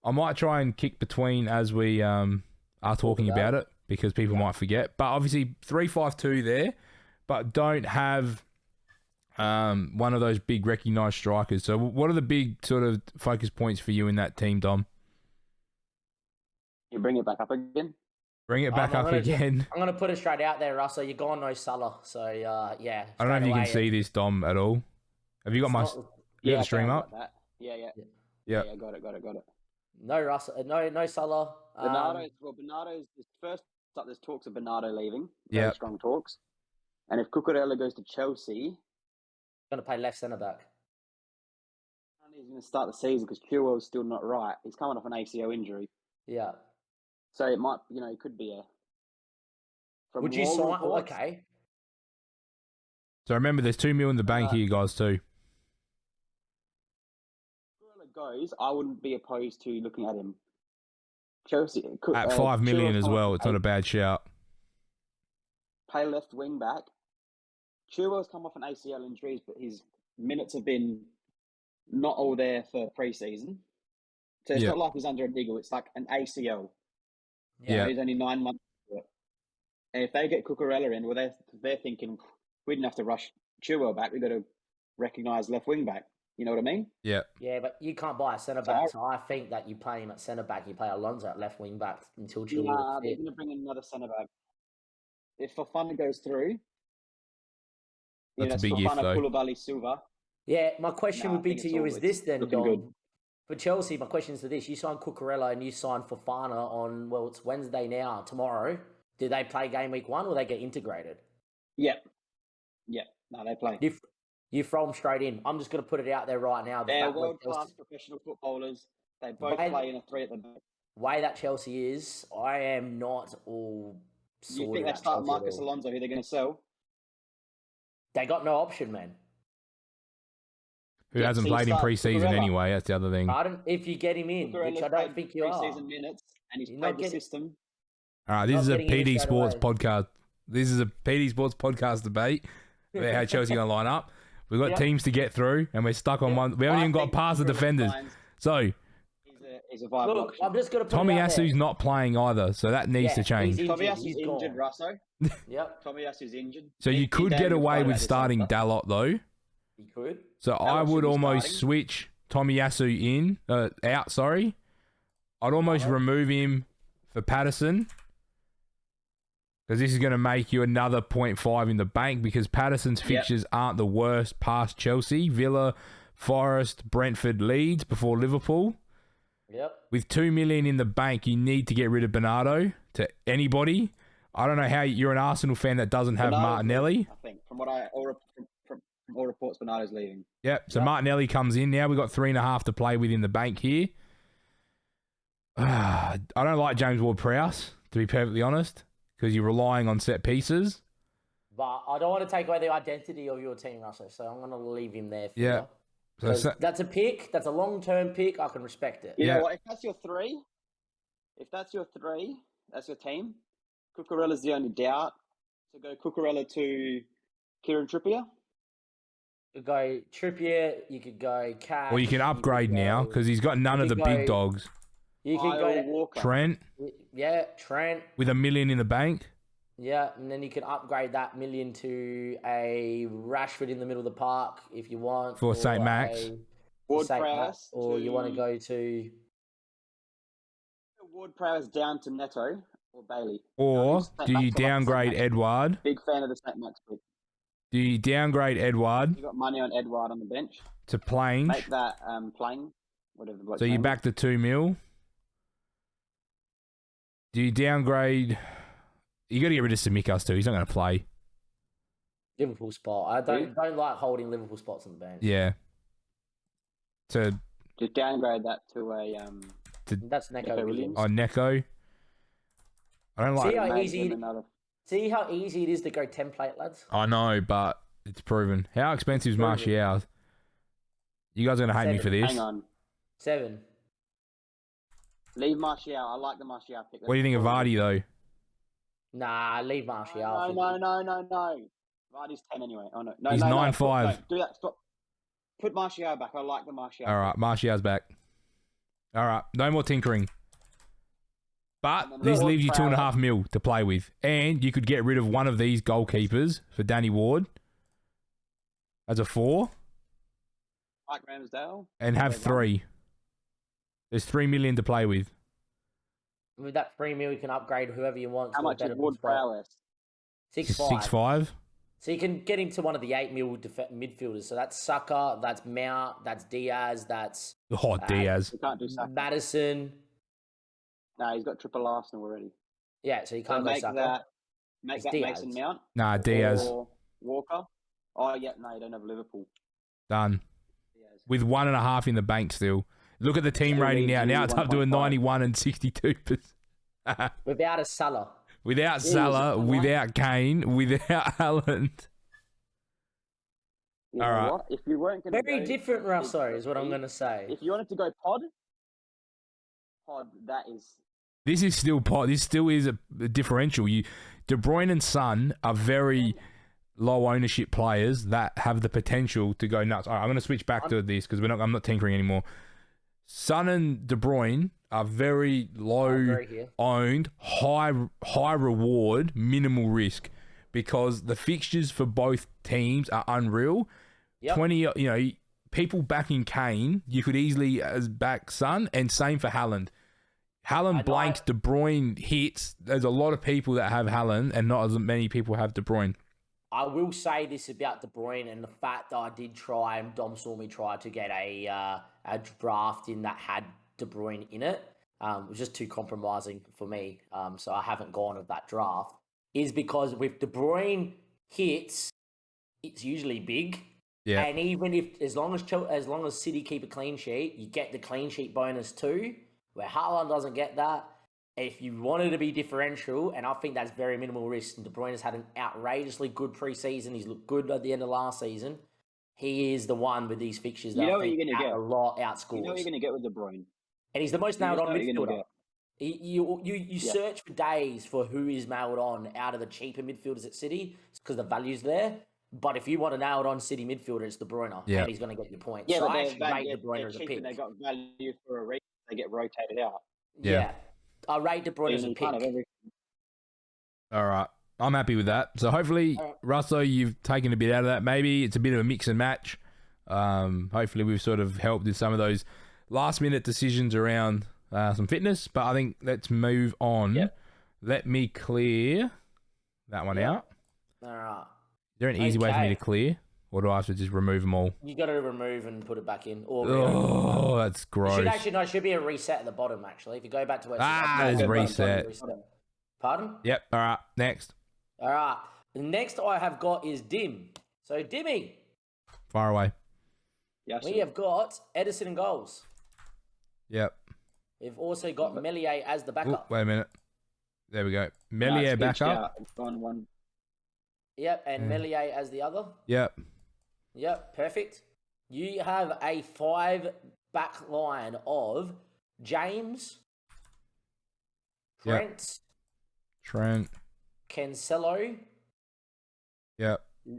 I might try and kick between as we are talking about it because people might forget. But obviously 3-5-2 there, but don't have one of those big recognised strikers. So what are the big sort of focus points for you in that team, Dom? You bring it back up again? Bring it back up again. I'm going to put it straight out there, Russell. You're gone no Salah. So, yeah. I don't know if you can see this, Dom, at all. Have you got the stream up? Like yeah. Yeah. Yeah, got it. No Russell, no Salah. Bernardo's first up. There's talks of Bernardo leaving. Yeah, strong talks. And if Cucurella goes to Chelsea, going to play left centre back. He's going to start the season because Chilwell's still not right. He's coming off an ACL injury. Yeah. So it might, it could be From Would you more sign? reports, Okay. So remember, there's 2 mil in the bank here, guys, too. wherever it goes, I wouldn't be opposed to looking at him. Chelsea At 5 million Chilwell's as come well, off it's not a bad shout. play left wing back. Chilwell's come off an ACL injuries, but his minutes have been not all there for pre-season. So it's Yeah. not like he's under a niggle. It's like an ACL. Yeah. He's only 9 months into it. And if they get Cucurella in, well, they're thinking we didn't have to rush Chilwell back. We've got to recognise left wing back. You know what I mean? Yeah. Yeah, but you can't buy a centre back. So I think that you play him at centre back. You play Alonso at left wing back until Chilwell. Nah, they're going to bring in another centre back. If Fofana goes through, That's a big if, Fofana, though. Koulibaly, Silva. Yeah, my question would be to you is this then, looking Dom? good. For Chelsea, my question is to this. You signed Cucurella and you signed Fofana on, well, it's Wednesday now, tomorrow. Do they play game week 1 or they get integrated? Yep. No, they play. You throw them straight in. I'm just going to put it out there right now. They're world-class professional footballers. They both play in a 3 at the back. Way that Chelsea is, I am not all sorted. You think they start Marcus Alonso, who they're going to sell? They got no option, man. Who hasn't played in pre-season anyway, that's the other thing. If you get him in, which I don't think you are. Pre-season minutes, and he's played the system. All right, this is a PD Sports podcast. This is a PD Sports podcast debate about how Chelsea going to line up. We've got teams to get through, and we're stuck on one. We haven't even got past the defenders. So, he's a viable option. I'm just going to put Tomiyasu's not playing either, so that needs to change. Tomiyasu's injured, Russo. Yep. Tomiyasu's injured. So you could get away with starting Dalot, though. You could. So I would almost switch Tomiyasu out, sorry. I'd almost remove him for Patterson. Because this is going to make you another 0.5 in the bank because Patterson's fixtures aren't the worst past Chelsea. Villa, Forest, Brentford, Leeds before Liverpool. Yep. With 2 million in the bank, you need to get rid of Bernardo to anybody. I don't know how you're an Arsenal fan that doesn't have Martinelli. I think from what from all reports, Bernardo's leaving. Yep. So Martinelli comes in now. We've got 3.5 to play with in the bank here. I don't like James Ward-Prowse, to be perfectly honest, because you're relying on set pieces. But I don't want to take away the identity of your team, Russell, so I'm going to leave him there for you. So that's a pick. That's a long-term pick. I can respect it. You know what? If that's your three, that's your team. Cucurella's the only doubt. So go Cucurella to Kieran Trippier. You could go Trippier. You could go Cash. Or you can upgrade now because he's got none of the big dogs. You can go Walker. Trent. Yeah, Trent. With $1 million in the bank. Yeah, and then you can upgrade that $1 million to a Rashford in the middle of the park if you want. For St. Max. Ward-Prowse. Or you want to go to... Ward-Prowse down to Neto or Bailey. Or do you downgrade Edouard? Big fan of the St. Max pick. Do you downgrade Edouard? You got money on Edouard on the bench. To Plange. Make that Plange. Whatever. So you back to 2 mil. Do you downgrade... You got to get rid of Simikas too. He's not going to play. Liverpool spot. I don't like holding Liverpool spots on the bench. Yeah. So just downgrade that to a that's Neco Williams. Oh, Neco. I don't like. See how easy it is to go template, lads. I know, but it's proven. How expensive is Martial? You guys are going to hate me for this. Hang on. 7. Leave Martial. I like the Martial pick. What do you think of Vardy though? Nah, leave Martial. No. Vardy's 10 anyway. Oh no, he's 9.5. No, do that. Stop. Put Martial back. I like the Martial. All right, Martial's back. All right, no more tinkering. But this leaves you 2.5 mil to play with, and you could get rid of one of these goalkeepers for Danny Ward as a 4. Mike Ramsdale. And have 3. There's 3 million to play with. With that 3 mil, you can upgrade whoever you want. How much is Ward-Prowse? 6.5. 6.5. So you can get into one of the 8 mil midfielders. So that's Saka, that's Mount, that's Diaz, that's... Diaz. You can't do Saka. Madison. No, he's got triple Arsenal already. Yeah, so you can't go Saka. Make that Diaz. Mason Mount. Nah, Diaz. Or Walker. Oh, yeah, no, you don't have Liverpool. Done. Diaz. With 1.5 in the bank still. Look at the team rating now. Now it's up to a 91 and 62%. Without a Salah. Without Jesus, Salah, come on. without Kane, without Haaland. You All know right. what? If you weren't going to Very go different, big Russo, is what I'm three, going to say. if you wanted to go pod, that is. This is still This still is a differential. De Bruyne and Son are very low ownership players that have the potential to go nuts. All right, I'm going to switch back to this because I'm not tinkering anymore. Son and De Bruyne are very low owned, high reward, minimal risk because the fixtures for both teams are unreal. Yep. 20, people backing Kane, you could easily back Son, and same for Haaland. Haaland blanks, De Bruyne hits. There's a lot of people that have Haaland, and not as many people have De Bruyne. I will say this about De Bruyne and the fact that I did try, and Dom saw me try to get a draft in that had De Bruyne in it. It was just too compromising for me, so I haven't gone with that draft. Is because with De Bruyne hits, it's usually big. Yeah. And even if as long as City keep a clean sheet, you get the clean sheet bonus too. Where Haaland doesn't get that. If you wanted to be differential, and I think that's very minimal risk, and De Bruyne has had an outrageously good preseason. He's looked good at the end of last season. He is the one with these fixtures that I think a lot outscores. You know what you're going to get with De Bruyne. And he's the most nailed on midfielder. You search for days for who is nailed on out of the cheaper midfielders at City because the value's there. But if you want to nail it on City midfielder, it's De Bruyne, and he's going to get your points. Yeah, so but I actually rate De Bruyne as a pick. They got value for a reason. They get rotated out. Yeah. I rate De Bruyne as a pick. Kind of All right. I'm happy with that. So hopefully, Russo, you've taken a bit out of that. Maybe it's a bit of a mix and match. Hopefully, we've sort of helped with some of those last-minute decisions around some fitness. But I think let's move on. Yep. Let me clear that one out. All right. Is there an easy way for me to clear? Or do I have to just remove them all? You got to remove and put it back in. Or that's gross. It should be a reset at the bottom, actually. If you go back to where there's reset. Pardon? Yep. All right. Next. All right. The next I have got is Dim. So, Dimmy. Far away. Yes. We have got Edison and goals. Yep. We've also got Meslier as the backup. Ooh, wait a minute. There we go. Meslier backup. One. Yep, and Meslier as the other. Yep, perfect. You have a 5-back line of James, Trent, Cancelo,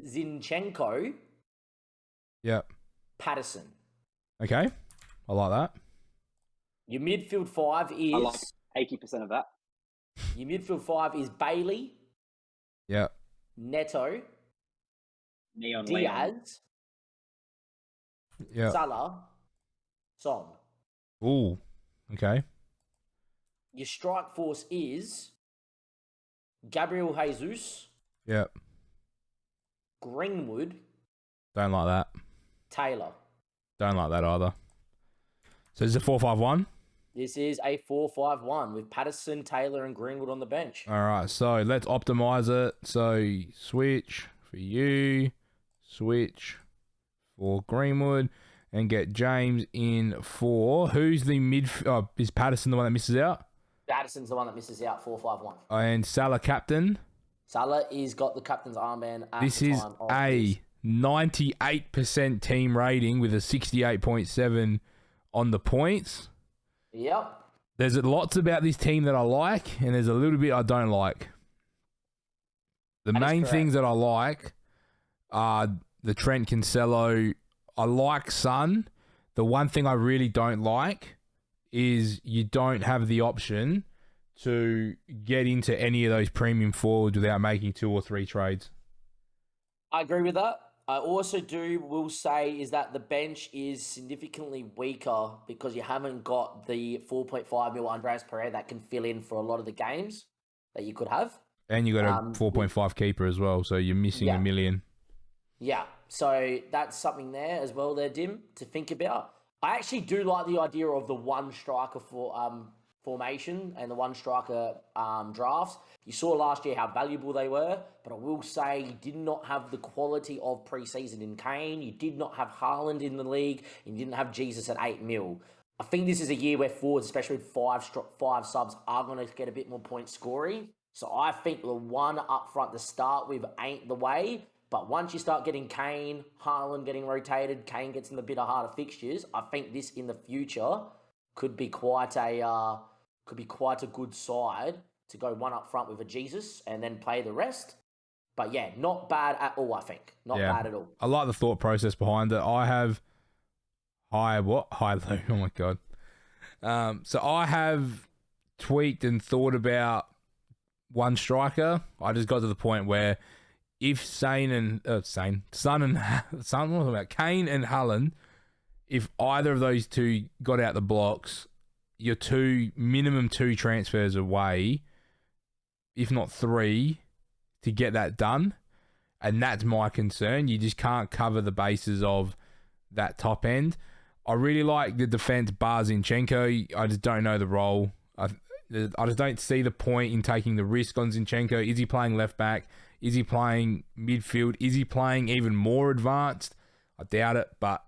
Zinchenko, Patterson. Okay, I like that. Your midfield 5 is... I like 80% of that. Your midfield 5 is Bailey. Neto. Diaz. Salah. Son. Ooh. Okay. Your strike force is Gabriel Jesus. Greenwood. Don't like that. Taylor. Don't like that either. So this is a 4-5-1? This is a 4-5-1 with Patterson, Taylor, and Greenwood on the bench. All right, so let's optimize it. So switch for you, switch for Greenwood, and get James in for... Who's the mid... is Patterson the one that misses out? Patterson's the one that misses out, 4-5-1. And Salah captain? Salah is got the captain's armband at this the is time of a 98% team rating with a 68.7 on the points. Yep. There's lots about this team that I like, and there's a little bit I don't like. The main things that I like are the Trent Cancelo. I like Son. The one thing I really don't like is you don't have the option to get into any of those premium forwards without making 2 or 3 trades. I agree with that. I also will say is that the bench is significantly weaker because you haven't got the 4.5 mil Andreas Pereira that can fill in for a lot of the games that you could have. And you got a 4.5 keeper as well, so you're missing $1 million. Yeah, so that's something there as well there, Dim, to think about. I actually do like the idea of the one striker for formation and the one striker drafts. You saw last year how valuable they were, but I will say you did not have the quality of preseason in Kane. You did not have Haaland in the league. You didn't have Jesus at 8 mil. I think this is a year where forwards, especially with five subs, are going to get a bit more point scoring. So I think the one up front to start with ain't the way. But once you start getting Kane, Haaland getting rotated, Kane gets in the bit of harder fixtures, I think this in the future could be quite a good side to go one up front with a Jesus and then play the rest. But yeah, not bad at all, I think. Not bad at all. I like the thought process behind it. I have high Lou. Oh my God. So I have tweaked and thought about one striker. I just got to the point where if Kane and Haaland, if either of those two got out the blocks, you're minimum two transfers away, if not three, to get that done. And that's my concern. You just can't cover the bases of that top end. I really like the defense bar Zinchenko. I just don't know the role. I just don't see the point in taking the risk on Zinchenko. Is he playing left back? Is he playing midfield? Is he playing even more advanced? I doubt it, but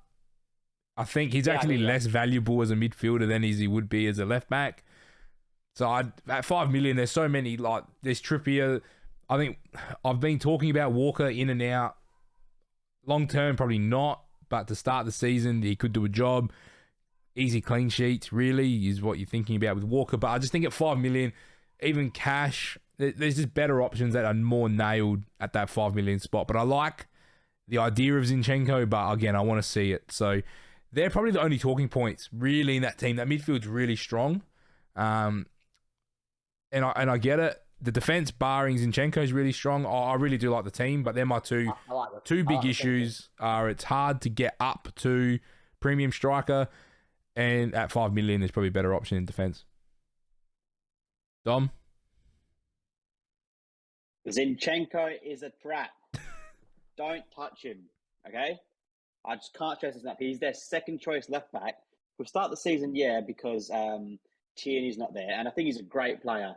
I think he's actually less valuable as a midfielder than he would be as a left back. So at 5 million, there's so many, like there's Trippier. I think I've been talking about Walker in and out. Long term, probably not, but to start the season, he could do a job. Easy clean sheets, really, is what you're thinking about with Walker. But I just think at 5 million, even cash, there's just better options that are more nailed at that 5 million spot. But I like the idea of Zinchenko, but again, I want to see it. So they're probably the only talking points really in that team. That midfield's really strong. And I get it. The defense, barring Zinchenko, is really strong. I really do like the team, but they're my two big issues. It's hard to get up to premium striker, and at 5 million, there's probably a better option in defense. Dom? Zinchenko is a trap. Don't touch him, okay? I just can't stress this enough. He's their second choice left back. We'll start the season, because Tierney's not there, and I think he's a great player.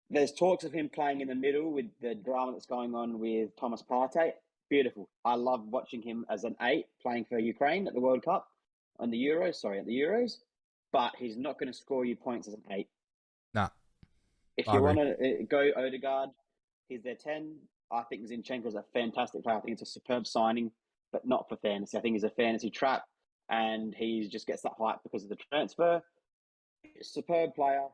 There's talks of him playing in the middle with the drama that's going on with Thomas Partey. Beautiful. I love watching him as an 8 playing for Ukraine at the World Cup, at the Euros. But he's not going to score you points as an 8. Nah. If you want to go Odegaard, he's their 10. I think Zinchenko's a fantastic player. I think it's a superb signing, but not for fantasy. I think he's a fantasy trap, and he just gets that hype because of the transfer. Superb player,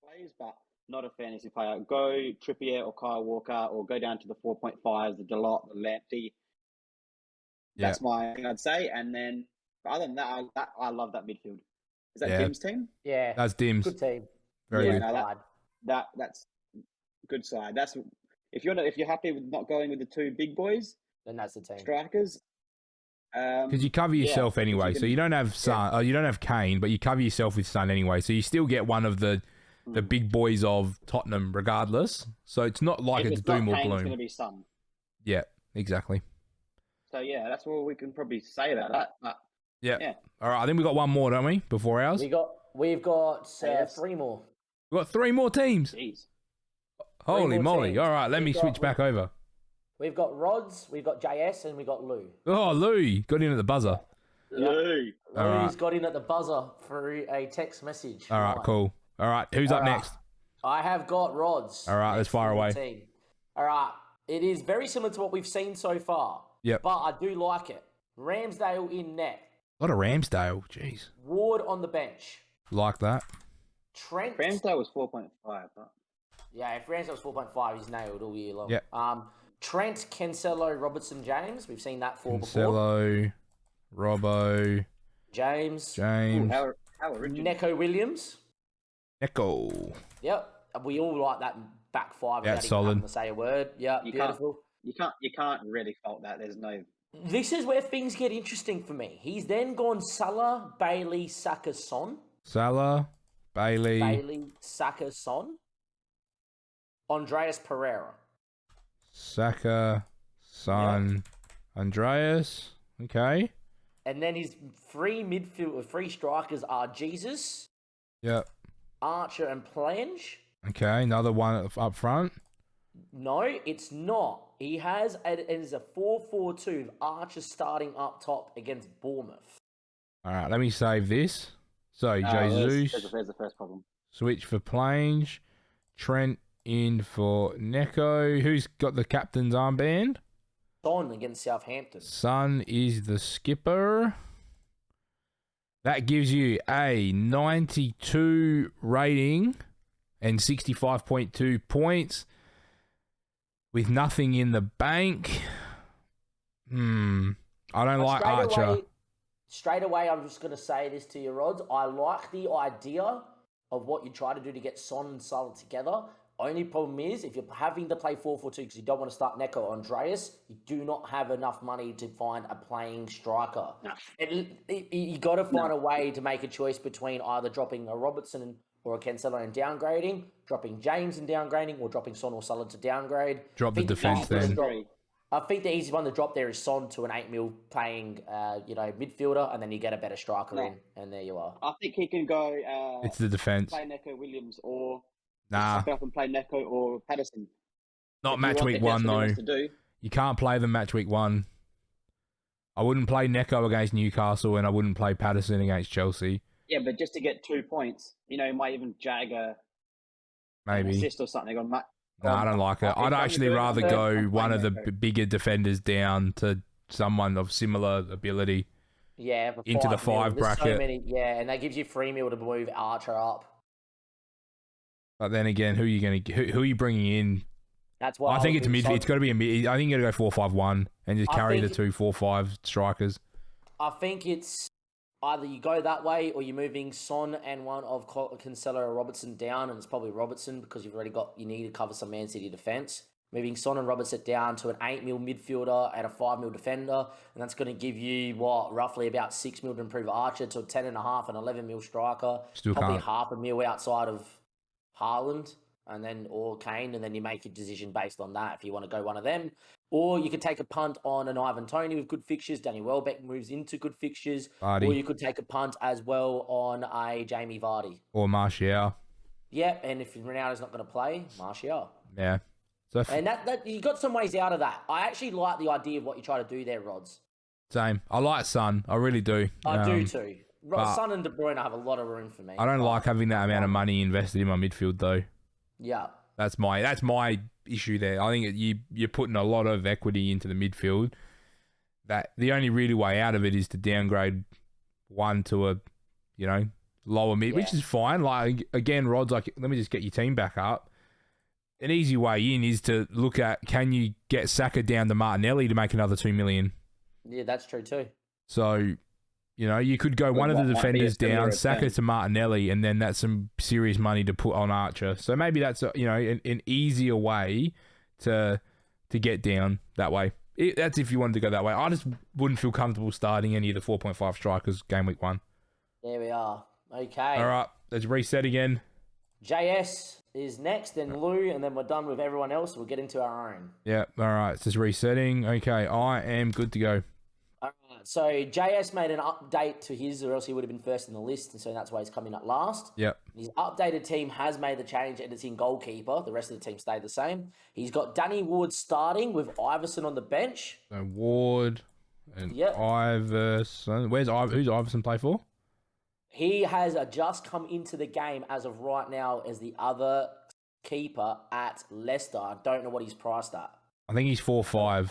plays, but not a fantasy player. Go Trippier or Kyle Walker, or go down to the 4.5s, the Dalot, the Lamptey. That's my thing, I'd say. And then, other than that, I love that midfield. Is that Dim's team? Yeah, that's Dim's. Good team. Very good. No, that's good side. That's if you're happy with not going with the two big boys, then that's the team. Strikers. Because you cover yourself anyway, so you don't have Son, you don't have Kane, but you cover yourself with Son anyway, so you still get one of the big boys of Tottenham regardless. So it's not like it's doom or gloom. It's going to be Son. Yeah, exactly. So that's all we can probably say about that. But, yeah. All right, I think we got one more, don't we? Before ours, we've got 3 more. We've got 3 more teams. Jeez. Holy moly! Teams. All right, let me switch back over. We've got Rods, we've got JS, and we've got Lou. Oh, Lou got in at the buzzer. Lou. Lou's got in at the buzzer through a text message. All right, cool. All right, who's up next? I have got Rods. All right, let's fire away. Team. All right, it is very similar to what we've seen so far. Yep. But I do like it. Ramsdale in net. A lot of Ramsdale, jeez. Ward on the bench. Like that. Trent. Ramsdale was 4.5. But... Yeah, if Ramsdale was 4.5, he's nailed all year long. Yep. Trent, Cancelo, Robertson, James. We've seen that before. Cancelo, Robbo, James. Ooh, how original. Neco Williams. Echo. Yep. We all like that back five. Yeah, solid. To say a word. Yeah, beautiful. You can't really fault that. There's no. This is where things get interesting for me. He's then gone Salah, Bailey, Saka, Son. Salah, Bailey, Saka, Son. Andreas Pereira. Saka, Son, Andreas. Okay. And then his three strikers are Jesus. Yep. Archer and Plange. Okay, another one up front. No, it's not. It is a 4-4-2 with Archer starting up top against Bournemouth. All right, let me save this. So, Jesus. There's the first problem. Switch for Plange. Trent in for Neko. Who's got the captain's armband? Son against Southampton. Son is the skipper. That gives you a 92 rating and 65.2 points with nothing in the bank. I don't like Archer. Straight away, I'm just going to say this to you, Rods. I like the idea of what you try to do to get Son and Salah together. Only problem is, if you're having to play 4-4-2 because you don't want to start Neko or Andreas, you do not have enough money to find a playing striker. No. You got to find a way to make a choice between either dropping a Robertson or a Cancelo and downgrading, dropping James and downgrading, or dropping Son or Salah to downgrade. Drop the defence then. I think the easiest one to drop there is Son to an 8 mil playing, midfielder, and then you get a better striker in, and there you are. I think he can go. It's the defence. Play Neko Williams or Nah. Up and play Neko or Patterson. Not match week 1 though. You can't play them match week 1. I wouldn't play Neko against Newcastle, and I wouldn't play Patterson against Chelsea. Yeah, but just to get 2 points, you might even jag an assist or something on Matt. No, I don't like it. I'd actually rather go one of the bigger defenders down to someone of similar ability. Yeah, into the 5 bracket. So many, and that gives you 3 mil to move Archer up. But then again, who are you bringing in? That's why I think it's mid. It's got to be a mid. I think you got to go 4-5-1 and just carry the 2-4-5 strikers. I think it's either you go that way or you're moving Son and one of Cancelo or Robertson down, and it's probably Robertson because you need to cover some Man City defence. Moving Son and Robertson down to an 8 mil midfielder and a 5 mil defender, and that's going to give you roughly about 6 mil to improve Archer to a 10.5 and 11 mil striker. Still probably can't. half a mil outside of Haaland or Kane, and then you make your decision based on that if you want to go one of them. Or you could take a punt on an Ivan Toney with good fixtures. Danny Welbeck moves into good fixtures. Vardy. Or you could take a punt as well on a Jamie Vardy. Or Martial. Yeah, and if Ronaldo's not going to play, Martial. Yeah. So and that you got some ways out of that. I actually like the idea of what you try to do there, Rods. Same. I like Son. I really do. I do too. Son and De Bruyne have a lot of room for me. I don't like having that amount of money invested in my midfield though. Yeah. That's my issue there. I think you're putting a lot of equity into the midfield. That the only really way out of it is to downgrade one to a, lower mid, which is fine. Like again, Rod's like, let me just get your team back up. An easy way in is to look at, can you get Saka down to Martinelli to make another 2 million? Yeah, that's true too. So, you could go one of the defenders down, Saka to Martinelli, and then that's some serious money to put on Archer. So maybe that's an easier way to get down that way. That's if you wanted to go that way. I just wouldn't feel comfortable starting any of the 4.5 strikers game week 1. There we are. Okay. All right, let's reset again. JS is next, then Lou, and then we're done with everyone else. We'll get into our own. Yeah, all right, it's just resetting. Okay, I am good to go. All right, so JS made an update to his, or else he would have been first in the list, and so that's why he's coming up last. Yep. His updated team has made the change, and it's in goalkeeper. The rest of the team stayed the same. He's got Danny Ward starting with Iverson on the bench. So Ward and Iverson. Who's Iverson play for? He has just come into the game as of right now as the other keeper at Leicester. I don't know what he's priced at. I think he's 4-5.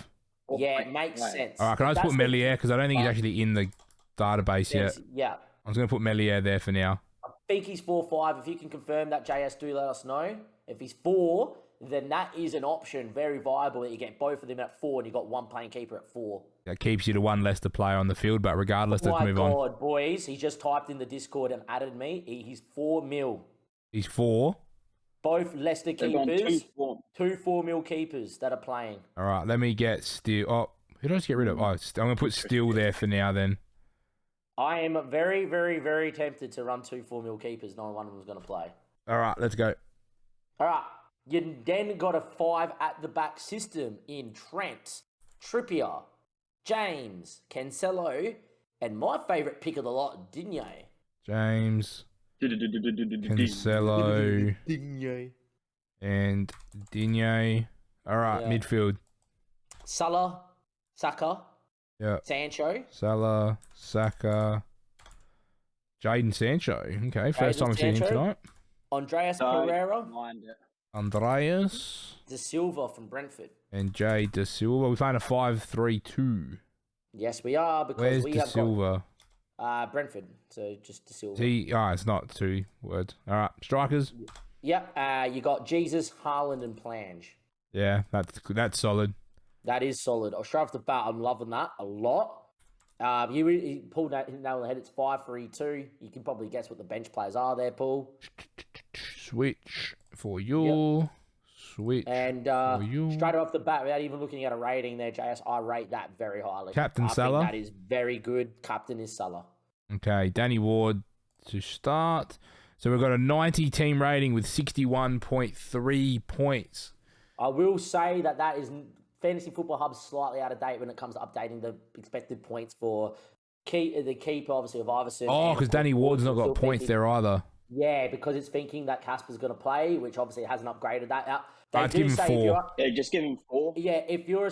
Yeah, it makes sense. All right, can I just put Melier? Because I don't think he's actually in the database yet. Yeah. I'm just going to put Melier there for now. I think he's 4-5. If you can confirm that, JS, do let us know. If he's 4, then that is an option, very viable, that you get both of them at 4 and you got one playing keeper at 4. That keeps you to one Leicester player on the field, but regardless, let's move on. Oh my God, boys, he just typed in the Discord and added me. He's 4 mil. He's 4? Both Leicester keepers, 2 4 mil keepers that are playing. All right, let me get Steele. Oh, who did I just get rid of? Oh, I'm going to put Steele there for now then. I am very, very, very tempted to run 2 4 mil keepers, knowing one of them is going to play. All right, let's go. All right, you then got a 5 at the back system in Trent, Trippier, James, Cancelo, and my favourite pick of the lot, Digne. James, Cancelo, and Digne. All right, midfield. Salah, Saka, Sancho. Salah, Saka, Jadon Sancho. Okay, first time I've seen him tonight. Andreas Pereira. Andreas De Silva from Brentford. and Jay De Silva. We're playing a 5-3-2. Yes, we are, because Where's we De have Silva? got Brentford. So just De Silva. It's not 2 words. All right, strikers. Yep. You got Jesus, Haaland, and Plange. Yeah, that's solid. That is solid. Straight off the bat, I'm loving that a lot. You pulled that nail on the head. It's 5-3-2. You can probably guess what the bench players are there, Paul. Switch for you. Yep. Switch and for you. Straight off the bat, without even looking at a rating there, JS, I rate that very highly. Captain Salah. I think that is very good. Captain is Salah. Okay, Danny Ward to start. So we've got a 90 team rating with 61.3 points. I will say that is Fantasy Football Hub's slightly out of date when it comes to updating the expected points for the keeper, obviously, of Iverson. Oh, because Danny Ward's not got points there either. Yeah, because it's thinking that Casper's going to play, which obviously hasn't upgraded that out. I'd give him 4. Just give him 4. Yeah, if you're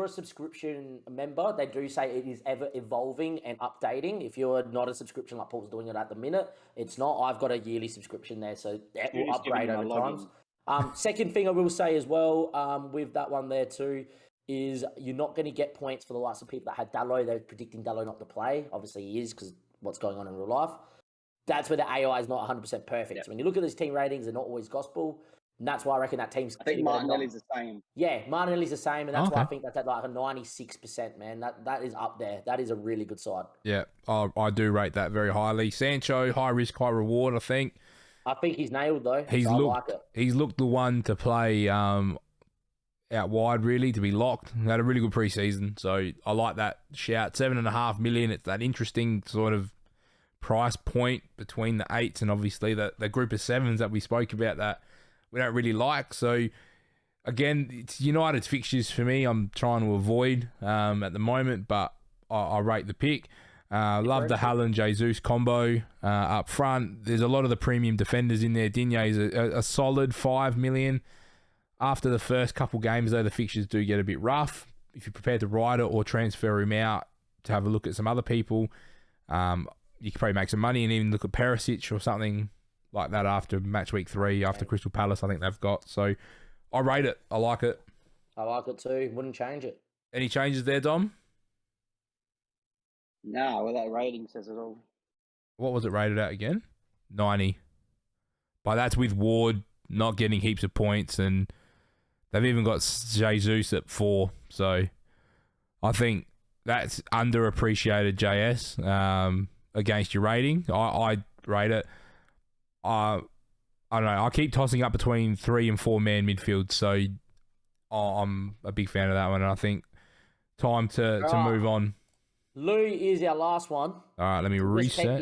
a subscription member, they do say it is ever evolving and updating. If you're not a subscription like Paul's doing it at the minute, it's not. I've got a yearly subscription there, so that will upgrade over time. Second thing I will say as well, with that one there too, is you're not going to get points for the likes of people that had Dallo. They're predicting Dallo not to play. Obviously he is, because what's going on in real life. That's where the AI is not 100% perfect. Yeah. So when you look at these team ratings, they're not always gospel. And that's why I reckon that team's... I think Martinelli's the same. Yeah, Martinelli's the same. And that's why I think that's at like a 96%, man. That is up there. That is a really good side. Yeah, I do rate that very highly. Sancho, high risk, high reward, I think. I think he's nailed, though. He's looked the one to play out wide, really, to be locked. He had a really good preseason. So I like that shout. 7.5 million. It's that interesting sort of price point between the 8s and obviously the group of 7s that we spoke about that we don't really like. So again, it's United's fixtures for me. I'm trying to avoid at the moment, but I rate the pick. Love the Haaland Jesus combo up front. There's a lot of the premium defenders in there. Digne is a solid 5 million. After the first couple games, though, the fixtures do get a bit rough. If you're prepared to ride it or transfer him out to have a look at some other people, you can probably make some money and even look at Perisic or something like that after match week 3, after Crystal Palace, I think they've got. So I rate it. I like it. I like it too. Wouldn't change it. Any changes there, Dom? No, well, that rating says it all. What was it rated at again? 90. But that's with Ward not getting heaps of points, and they've even got Jesus at 4. So I think that's underappreciated, JS. Against your rating. I rate it. I don't know. I keep tossing up between 3 and 4 man midfield, so I'm a big fan of that one. And I think time to move on. Lou is our last one. All right, let me reset.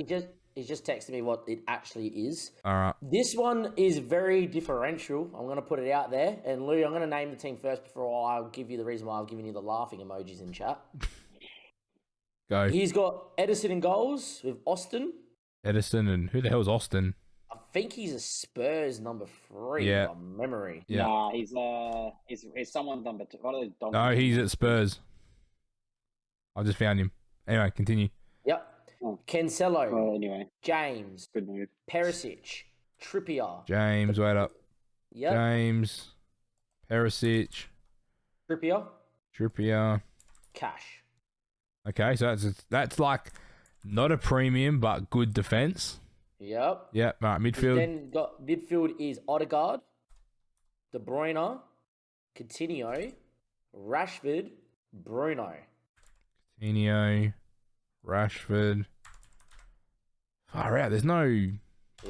He's just texted me what it actually is. All right. This one is very differential. I'm going to put it out there. And Lou, I'm going to name the team first before I'll give you the reason why I've given you the laughing emojis in chat. Go. He's got Edison in goals with Austin. Edison, and who the hell is Austin? I think he's a Spurs number 3 by memory. Yeah. Nah, he's someone's number 2. No, he's at Spurs. I just found him. Anyway, continue. Yep. Cancelo. Well, anyway. James. Good move. Perisic. Trippier. James, wait up. Yep. James. Perisic. Trippier. Cash. Okay, so that's like not a premium, but good defense. Yep. Yep. All right, midfield. Then got midfield is Odegaard, De Bruyne, Coutinho, Rashford, Bruno. Coutinho, Rashford. Far out. There's no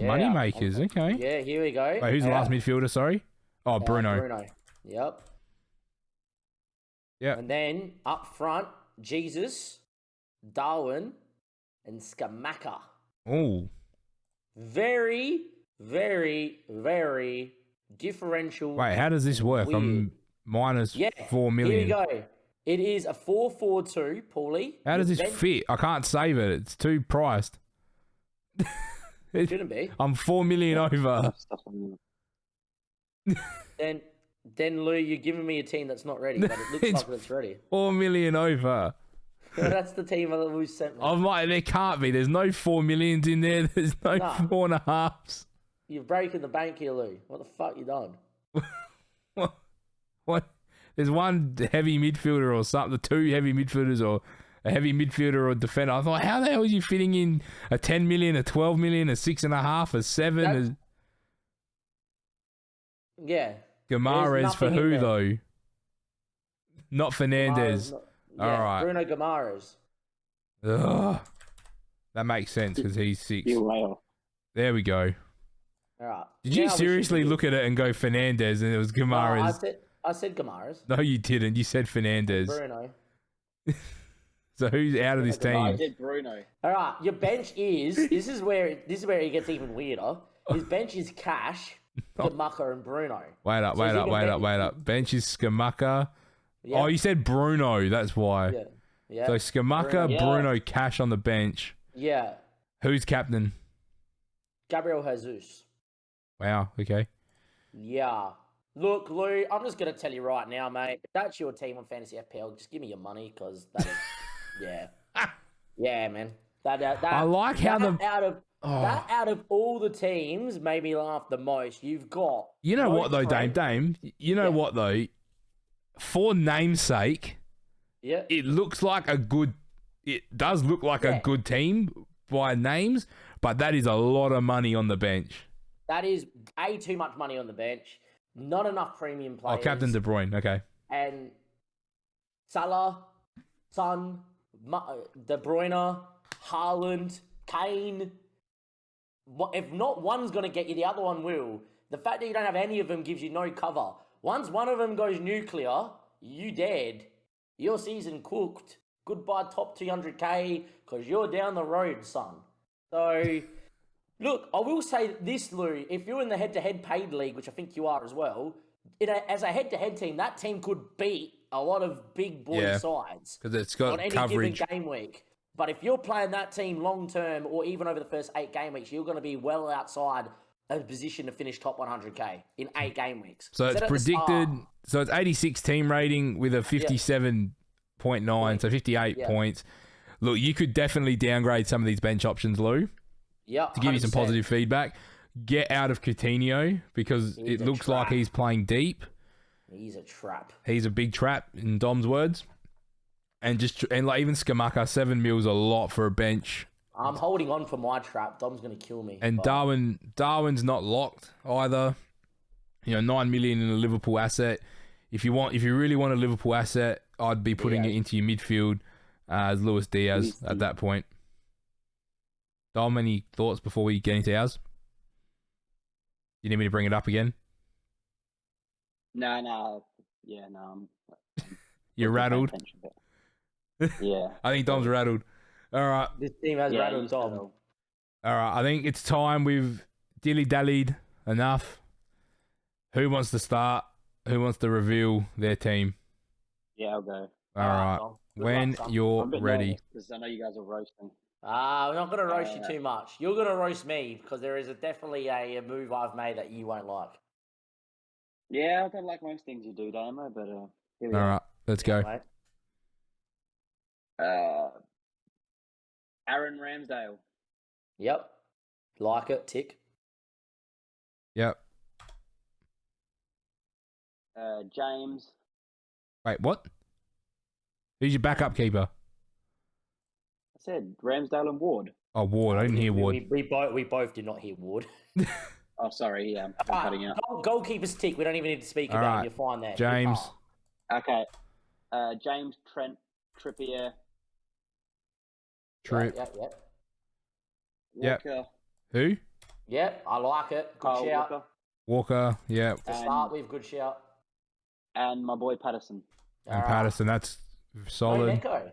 money makers. Okay. Yeah, here we go. Wait, who's the last midfielder? Sorry. Oh, Bruno. Bruno. Yep. Yep. And then up front, Jesus, Darwin, and Skamaka. Oh. Very, very, very differential. Wait, how does this work? Weird. I'm minus 4 million. Here we go. It is a 4-4-2, Paulie. How does this fit? I can't save it. It's too priced. It shouldn't be. I'm 4 million over. Then Lou, you're giving me a team that's not ready, but it looks like it's ready. 4 million over. That's the team that we sent me. There can't be. There's no 4 millions in there. There's no 4.5s. You're breaking the bank here, Lou. What the fuck you done? What? What? There's one heavy midfielder or something, two heavy midfielders or a heavy midfielder or defender. I thought, how the hell are you fitting in a 10 million, a 12 million, a 6.5, a 7? Yeah. Gamares for who, though? Not Fernandez. Yeah, all right. Bruno Gamares. Ugh. That makes sense because he's 6. There we go. All right. Did you seriously look at it and go Fernandez and it was Gamares? No, I said Gamares. No, you didn't. You said Fernandez. Bruno. So who's out of this team? I did Bruno. All right. Your bench is this is where it gets even weirder. His bench is Cash, Skamaka, and Bruno. Wait up. Bench is Skamaka. Yeah. Oh, you said Bruno. That's why. Yeah. Yeah. So Skamaka, Bruno, Cash on the bench. Yeah. Who's captain? Gabriel Jesus. Wow. Okay. Yeah. Look, Lou, I'm just going to tell you right now, mate. If that's your team on Fantasy FPL, just give me your money because that is, yeah. Yeah, man. I like how out of all the teams made me laugh the most. You've got. You know what, though, Dame? You know what, though? For namesake, yeah, it looks like a good. It does look like a good team by names, but that is a lot of money on the bench. That is too much money on the bench. Not enough premium players. Oh, Captain De Bruyne. Okay. And Salah, Son, De Bruyne, Haaland, Kane. If not one's going to get you, the other one will. The fact that you don't have any of them gives you no cover. Once one of them goes nuclear, you dead. Your season cooked. Goodbye top 200k because you're down the road, son. So, look, I will say this, Lou. If you're in the head-to-head paid league, which I think you are as well, as a head-to-head team, that team could beat a lot of big boy sides. Because it's got on any coverage. given game week. But if you're playing that team long-term or even over the first 8 game weeks, you're going to be well outside a position to finish top 100k in 8 game weeks. So it's predicted. So it's 86 team rating with a 57.9, so 58 points. Look, you could definitely downgrade some of these bench options, Lou. Yeah, to give you some positive feedback. Get out of Coutinho because it looks like he's playing deep. He's a trap. He's a big trap in Dom's words. And like even Skamaka, 7 mil is a lot for a bench. I'm holding on for my trap. Dom's going to kill me. And Darwin's not locked either. 9 million in a Liverpool asset. If you really want a Liverpool asset, I'd be putting it into your midfield as Luis Diaz at that point. Dom, any thoughts before we get into ours? You need me to bring it up again? No. Yeah, no. You're rattled? Yeah. I think Dom's rattled. All right. This team has rattled Dom. All right. I think it's time we've dilly-dallied enough. Who wants to start? Who wants to reveal their team? Yeah, I'll go. All right. When you're ready. Because I know you guys are roasting. I'm not going to roast you too much. You're going to roast me because there is definitely a move I've made that you won't like. Yeah, I don't like most things you do, Damo, but here we All are. right, let's go. Mate. Aaron Ramsdale. Yep. Like it. Tick. Yep. James. Wait, what? Who's your backup keeper? I said Ramsdale and Ward. Oh, Ward. I didn't hear Ward. We both did not hear Ward. Oh, sorry. Yeah, I'm cutting out. Goalkeeper's tick. We don't even need to speak about it. You're fine there. James. Okay. James, Trent, Trippier. Trip. Yep. Walker. Who? Yep, I like it. Good Kyle shout. Walker. Yeah. To start with, good shout. And my boy Patterson. And Patterson. That's solid. Neko.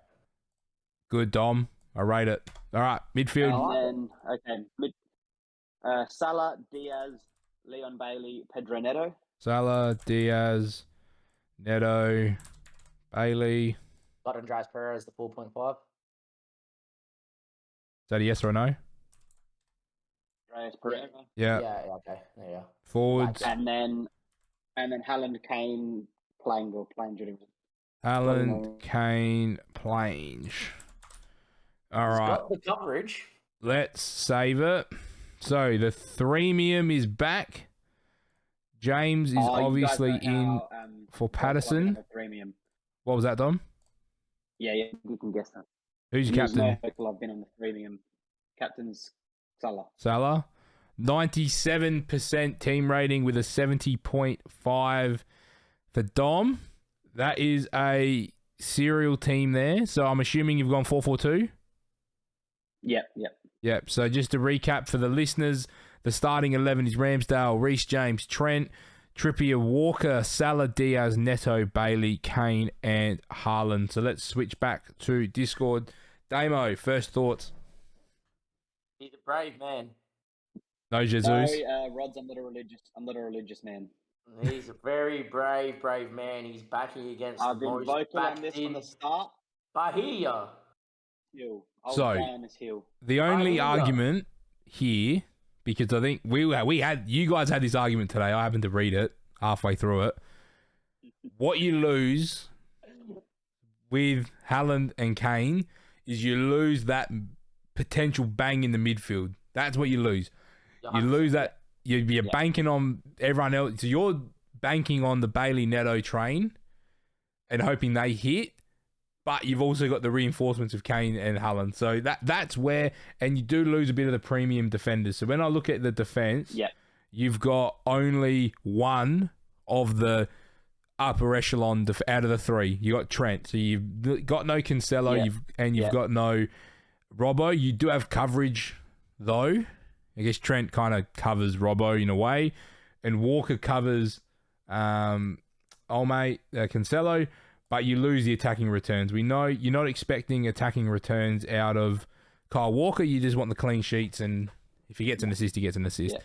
Good, Dom. I rate it. All right, midfield. And then, Salah, Diaz, Leon Bailey, Pedro Neto. Salah, Diaz, Neto, Bailey. Got Andreas Perez, the 4.5. Is that a yes or a no? Andreas Pereira. Yeah. Yeah, okay. There you go. Forwards. And then Haaland, Kane, Plange. Haaland, Kane, Plange. All right. Got the coverage. Let's save it. So the threemium is back. James is obviously you guys know in how, for Rods will have Patterson. another premium. What was that, Dom? Yeah, you can guess that. Who's your You captain? know I've been on the premium. Captain's Salah. Salah. 97% team rating with a 70.5 for Dom. That is a serial team there. So I'm assuming you've gone 4-4-2? Yep. So just to recap for the listeners, the starting 11 is Ramsdale, Reece James, Trent, Trippier, Walker, Salah, Diaz, Neto, Bailey, Kane, and Haaland. So let's switch back to Discord. Damo, first thoughts? He's a brave man. No Jesus. No, Rods, I'm not a religious man. He's a very brave man. He's backing against I've the been most vocal on backed this in. from the start. I hear ya. I'll So, die on this hill. The only argument here, because I think we had you guys had this argument today. I happened to read it halfway through it. What you lose with Haaland and Kane is you lose that potential bang in the midfield. That's what you lose. You lose that. You're banking on everyone else. So you're banking on the Bailey Neto train and hoping they hit. But you've also got the reinforcements of Kane and Haaland. So that's where, and you do lose a bit of the premium defenders. So when I look at the defense, you've got only one of the upper echelon out of the three. You got Trent. So you've got no Cancelo, you've got no Robbo. You do have coverage though. I guess Trent kind of covers Robbo in a way. And Walker covers Cancelo. But you lose the attacking returns. We know you're not expecting attacking returns out of Kyle Walker. You just want the clean sheets, and if he gets an assist, he gets an assist.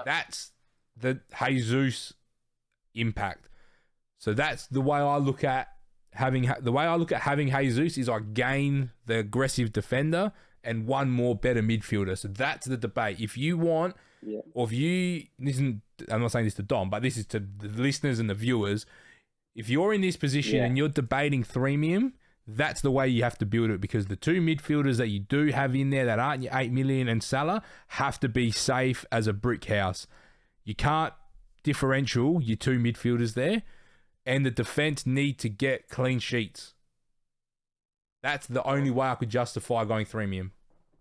That's the Jesus impact. So that's the way I look at having Jesus is I gain the aggressive defender and one more better midfielder. So that's the debate. If you want, or if you listen, I'm not saying this to Dom, but this is to the listeners and the viewers. If you're in this position and you're debating threemium, that's the way you have to build it, because the two midfielders that you do have in there that aren't your 8 million and Salah have to be safe as a brick house. You can't differential your two midfielders there, and the defense need to get clean sheets. That's the only way I could justify going threemium.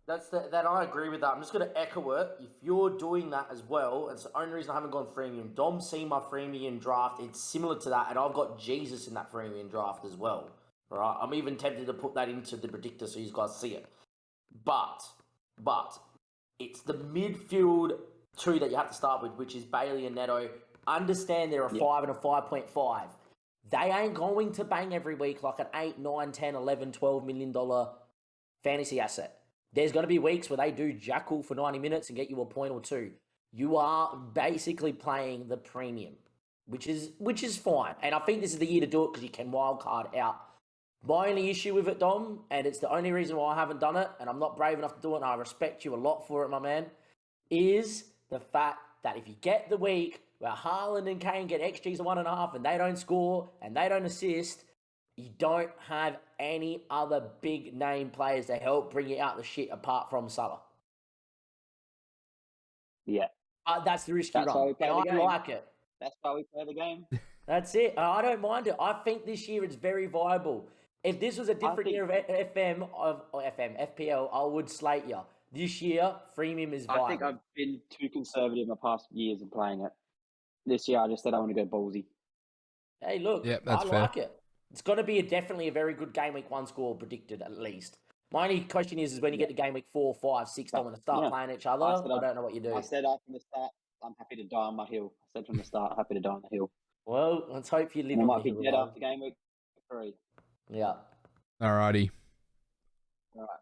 That I agree with that. I'm just going to echo it. If you're doing that as well, it's the only reason I haven't gone freemium. Dom's seen my freemium draft. It's similar to that, and I've got Jesus in that freemium draft as well. All right, I'm even tempted to put that into the predictor so you guys see it. But it's the midfield two that you have to start with, which is Bailey and Neto. Understand they're a 5 and a 5.5. They ain't going to bang every week like an 8, 9, 10, 11, $12 million fantasy asset. There's going to be weeks where they do jackal for 90 minutes and get you a point or two. You are basically playing the premium, which is fine. And I think this is the year to do it because you can wildcard out. My only issue with it, Dom, and it's the only reason why I haven't done it, and I'm not brave enough to do it, and I respect you a lot for it, my man, is the fact that if you get the week where Haaland and Kane get XGs of 1.5 and they don't score and they don't assist, you don't have any other big name players to help bring you out the shit apart from Salah. Yeah. That's the risk you run. And I like it. That's why we play the game. That's it. I don't mind it. I think this year it's very viable. If this was a different year of FPL, I would slate you. This year, freemium is viable. I think I've been too conservative in the past years in playing it. This year, I just said I want to go ballsy. Hey, look, I like it. It's going to be definitely a very good game week 1 score predicted, at least. My only question is when you get to game week 4, 5, 6, don't want to start playing each other. I don't know what you do. I said from the start, I'm happy to die on my hill. I said from the start, happy to die on the hill. Well, let's hope you live on the hill. I might be dead after game week 3. Yeah. Alrighty. All right.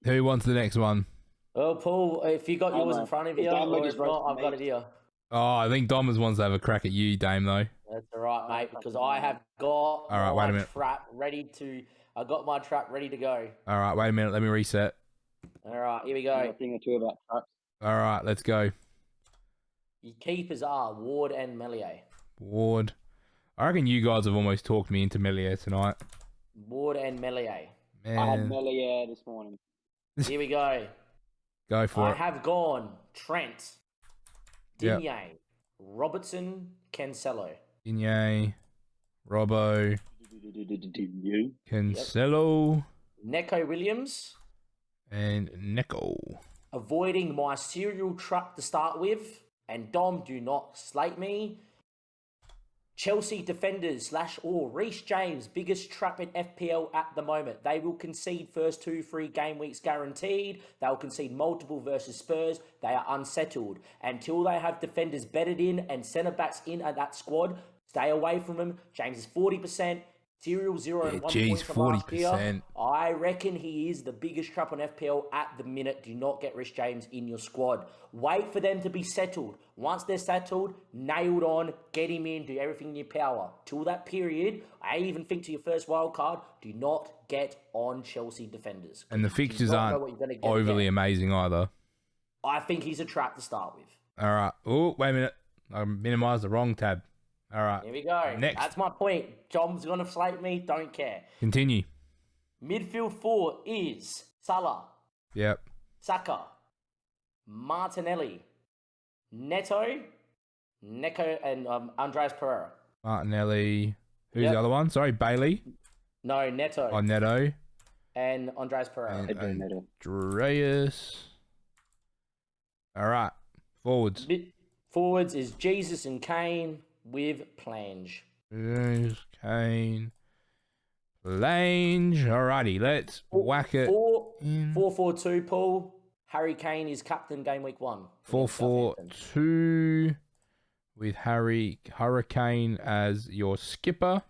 Who wants the next one? Well, Paul, if you got yours in front of you, or if not, I've got it here. Oh, I think Dom wants to have a crack at you, Dame, though. That's all right, mate, because I have got my trap ready to... I got my trap ready to go. All right, wait a minute. Let me reset. All right, here we go. A thing or two about traps. All right, let's go. Your keepers are Ward and Melier. Ward. I reckon you guys have almost talked me into Melier tonight. Ward and Melier. Man. I had Melier this morning. Here we go. Go for it. I have gone Trent, Digne, Robertson, Cancelo. Digne, Robbo, Cancelo, Neco Williams. and Neko. Avoiding my serial truck to start with. And Dom, do not slate me. Chelsea defenders / Reece James, biggest trap in FPL at the moment. They will concede first 2-3 game weeks guaranteed. They will concede multiple versus Spurs. They are unsettled. Until they have defenders bedded in and centre-backs in at that squad, stay away from them. James is 40%. Serial 0 and 1 points from last year. I reckon he is the biggest trap on FPL at the minute. Do not get Reece James in your squad. Wait for them to be settled. Once they're settled, nailed on, get him in, do everything in your power. Till that period, I even think to your first wild card, do not get on Chelsea defenders. And the fixtures aren't overly amazing either. I think he's a trap to start with. All right. Oh, wait a minute. I minimised the wrong tab. All right. Here we go. Next. That's my point. John's going to slate me. Don't care. Continue. Midfield 4 is Salah. Yep. Saka. Martinelli. Neto. Neko and Andreas Pereira. Martinelli. Who's the other one? Sorry, Bailey. No, Neto. Oh, Neto. And Andreas Pereira. And Andreas. All right. Forwards. Forwards is Jesus and Kane with Plange. Kane. Lange. Alrighty, let's whack it. 4-4-2, Paul. Harry Kane is captain game week 1. 4-4-2 with Hurricane as your skipper.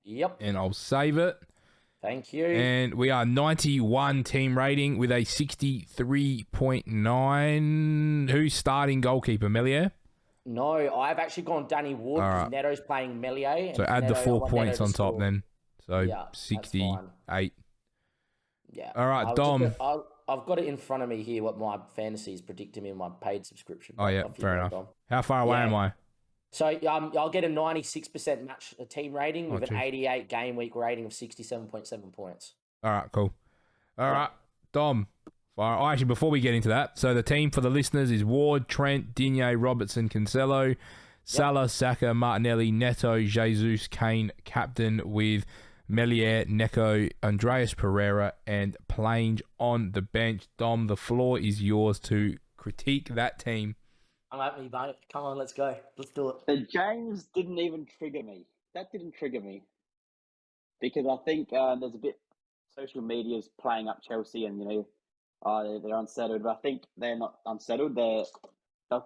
Yep. And I'll save it. Thank you. And we are 91 team rating with a 63.9. Who's starting goalkeeper, Melier? No, I've actually gone Danny Wood because Neto's playing Melier. So add the 4 points on top then. So yeah, 68. Yeah. All right, Dom. I've got it in front of me here what my fantasy is predicting me in my paid subscription. Oh, yeah, fair enough. Dom. How far away am I? So I'll get a 96% match team rating with an 88 game week rating of 67.7 points. All right, cool. All right, Dom. Actually, before we get into that, so the team for the listeners is Ward, Trent, Digne, Robertson, Cancelo, Salah, Saka, Martinelli, Neto, Jesus, Kane, captain with Melier, Neko, Andreas Pereira, and Plange on the bench. Dom, the floor is yours to critique that team. I'm at me, mate. Come on, let's go. Let's do it. The James didn't even trigger me. That didn't trigger me. Because I think there's a bit... Social media's playing up Chelsea and, they're unsettled. But I think they're not unsettled. They'll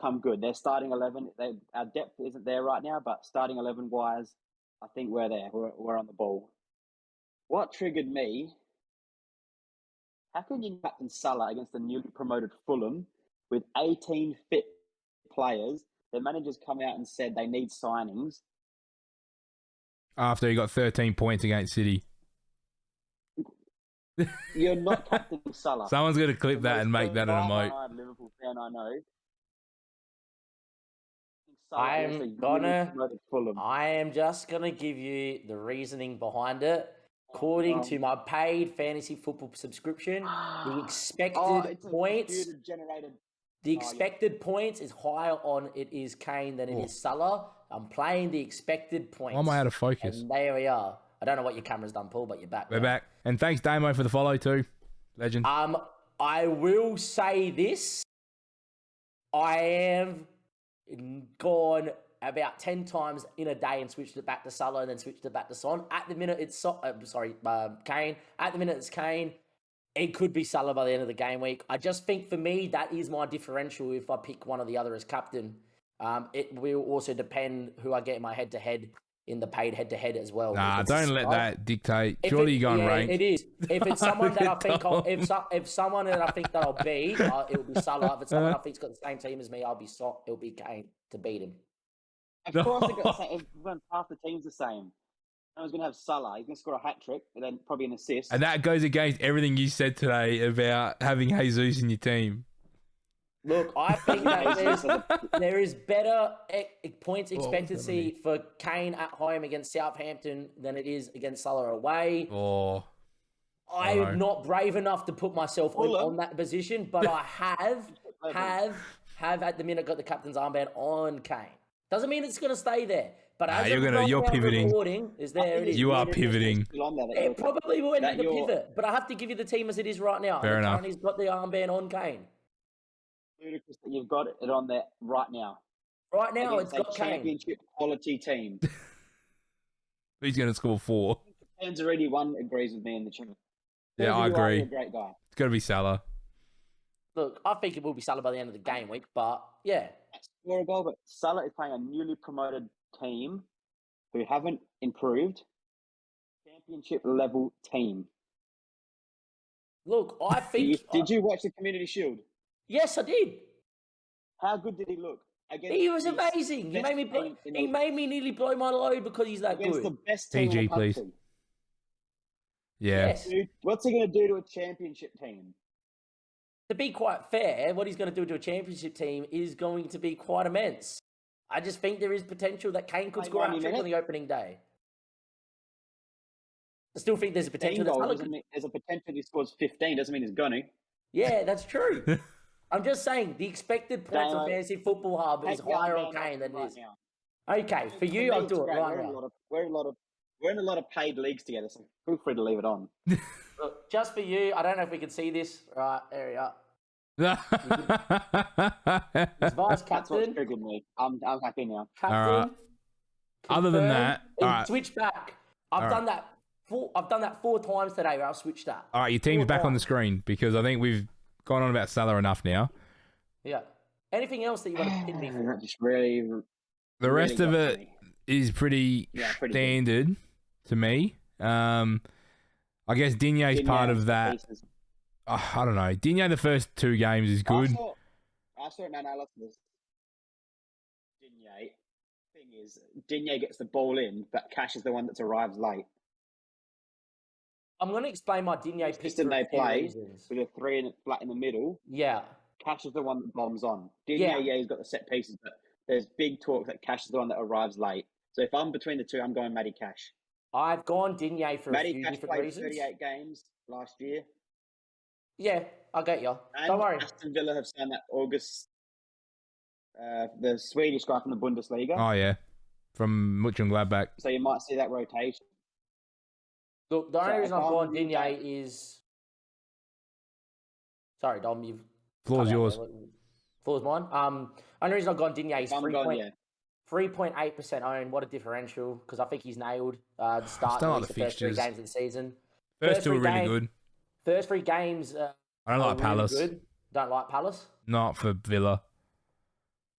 come good. They're starting 11. Our depth isn't there right now, but starting 11-wise, I think we're there. We're on the ball. What triggered me... How can you captain Salah against the newly promoted Fulham with 18 fit players? The managers come out and said they need signings. After he got 13 points against City. You're not captaining Salah. Someone's going to clip that and make that an emote. Liverpool fan, I know. I am just going to give you the reasoning behind it. According to my paid fantasy football subscription, the expected points... The expected points is higher on it is Kane than it is Salah. I'm playing the expected points. Why am I out of focus? And there we are. I don't know what your camera's done, Paul, but you're back. We're back. And thanks, Damo, for the follow too. Legend. I will say this. I have gone about 10 times in a day and switched it back to Salah and then switched it back to Son. At the minute, it's Kane. At the minute, it's Kane. It could be Salah by the end of the game week. I just think for me, that is my differential if I pick one or the other as captain. It will also depend who I get in my head-to-head in the paid head-to-head as well. Nah, don't let that dictate. Surely you're going rank. It is. If it's someone that I think if someone that I think that I'll beat, it'll be Salah. If it's someone I think's got the same team as me, it'll be Kane to beat him. Of course, they've got the same. Half the team's the same. I was going to have Salah. He's going to score a hat-trick and then probably an assist. And that goes against everything you said today about having Jesus in your team. Look, I think that there is better points expectancy for Kane at home against Southampton than it is against Salah away. I'm not brave enough to put myself on that position, but I have at the minute got the captain's armband on Kane. Doesn't mean it's going to stay there. But as you're pivoting. It is. You are pivoting. It probably will end the pivot, but I have to give you the team as it is right now. Fair enough. He's got the armband on Kane. Ludicrous that you've got it on there right now. Right now, it's got Kane. Championship quality team. He's going to score 4. Fans already one agrees with me in the chat. Yeah, I agree. A great guy. It's got to be Salah. Look, I think it will be Salah by the end of the game week, but yeah. Score a goal, but Salah is playing a newly promoted team who haven't improved. Championship level team. Look, I think. Did you watch the Community Shield? Yes, I did. How good did he look? He was amazing. He made me nearly blow my load because he's that good. The best team PG, in the country. please. Yeah. Yes. Dude, what's he going to do to a championship team? To be quite fair, what he's going to do to a championship team is going to be quite immense. I just think there is potential that Kane could score a trick on the opening day. I still think there's a potential. There's a potential he scores 15. Doesn't mean he's going to. Yeah, that's true. I'm just saying the expected points on Fantasy Football Hub is higher on Kane than it is. Okay, for you, I'll do it right now. We're in a lot of paid leagues together, so feel free to leave it on. Look, just for you, I don't know if we can see this. Right, there we are. He's vice captain. That's what's triggered me. I'm happy now. Captain. All right. Other than that, all right. Switch back. I've done that 4 times today where I've switched that. All right, your team's back on the screen because I think we've gone on about Salah enough now. Yeah. Anything else that you want to pin me for? Just really. The rest of it is pretty standard to me. I guess Digne's part of that. I don't know. Digne, the first 2 games is good. I saw an analysis. Digne. Thing is, Digne gets the ball in, but Cash is the one that arrives late. I'm going to explain my Digne pick. System they play with a 3 flat in the middle. Yeah. Cash is the one that bombs on. Digne, he's got the set pieces, but there's big talk that Cash is the one that arrives late. So if I'm between the two, I'm going Matty Cash. I've gone Digne for Matty a few Cash different played reasons. 38 games last year. Yeah, I'll get you. And Don't worry. Aston Villa have signed that August, the Swedish guy from the Bundesliga. Oh, yeah. From Mönchengladbach. So you might see that rotation. Look, the only reason I've gone Digne is... Sorry, Dom, you've... Floor's yours. Floor's mine. Only reason I've gone Digne is 3.8% owned. What a differential, because I think he's nailed the start of the first 3 games of the season. First 2 are really good. First 3 games I don't like Palace. Really good. Don't like Palace? Not for Villa.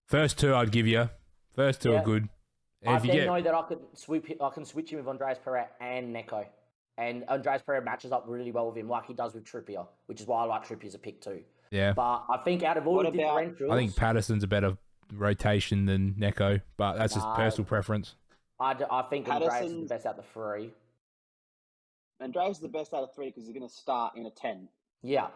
First 2 I'd give you. First 2 are good. And I know that I can switch him with Andreas Pereira and Neco. And Andreas Pereira matches up really well with him like he does with Trippier, which is why I like Trippier as a pick too. Yeah. But I think out of all the differentials... I think Patterson's a better rotation than Neco, but that's just personal preference. I think Andreas is the best out of the 3. Andreas is the best out of 3 because he's going to start in a 10. Yeah.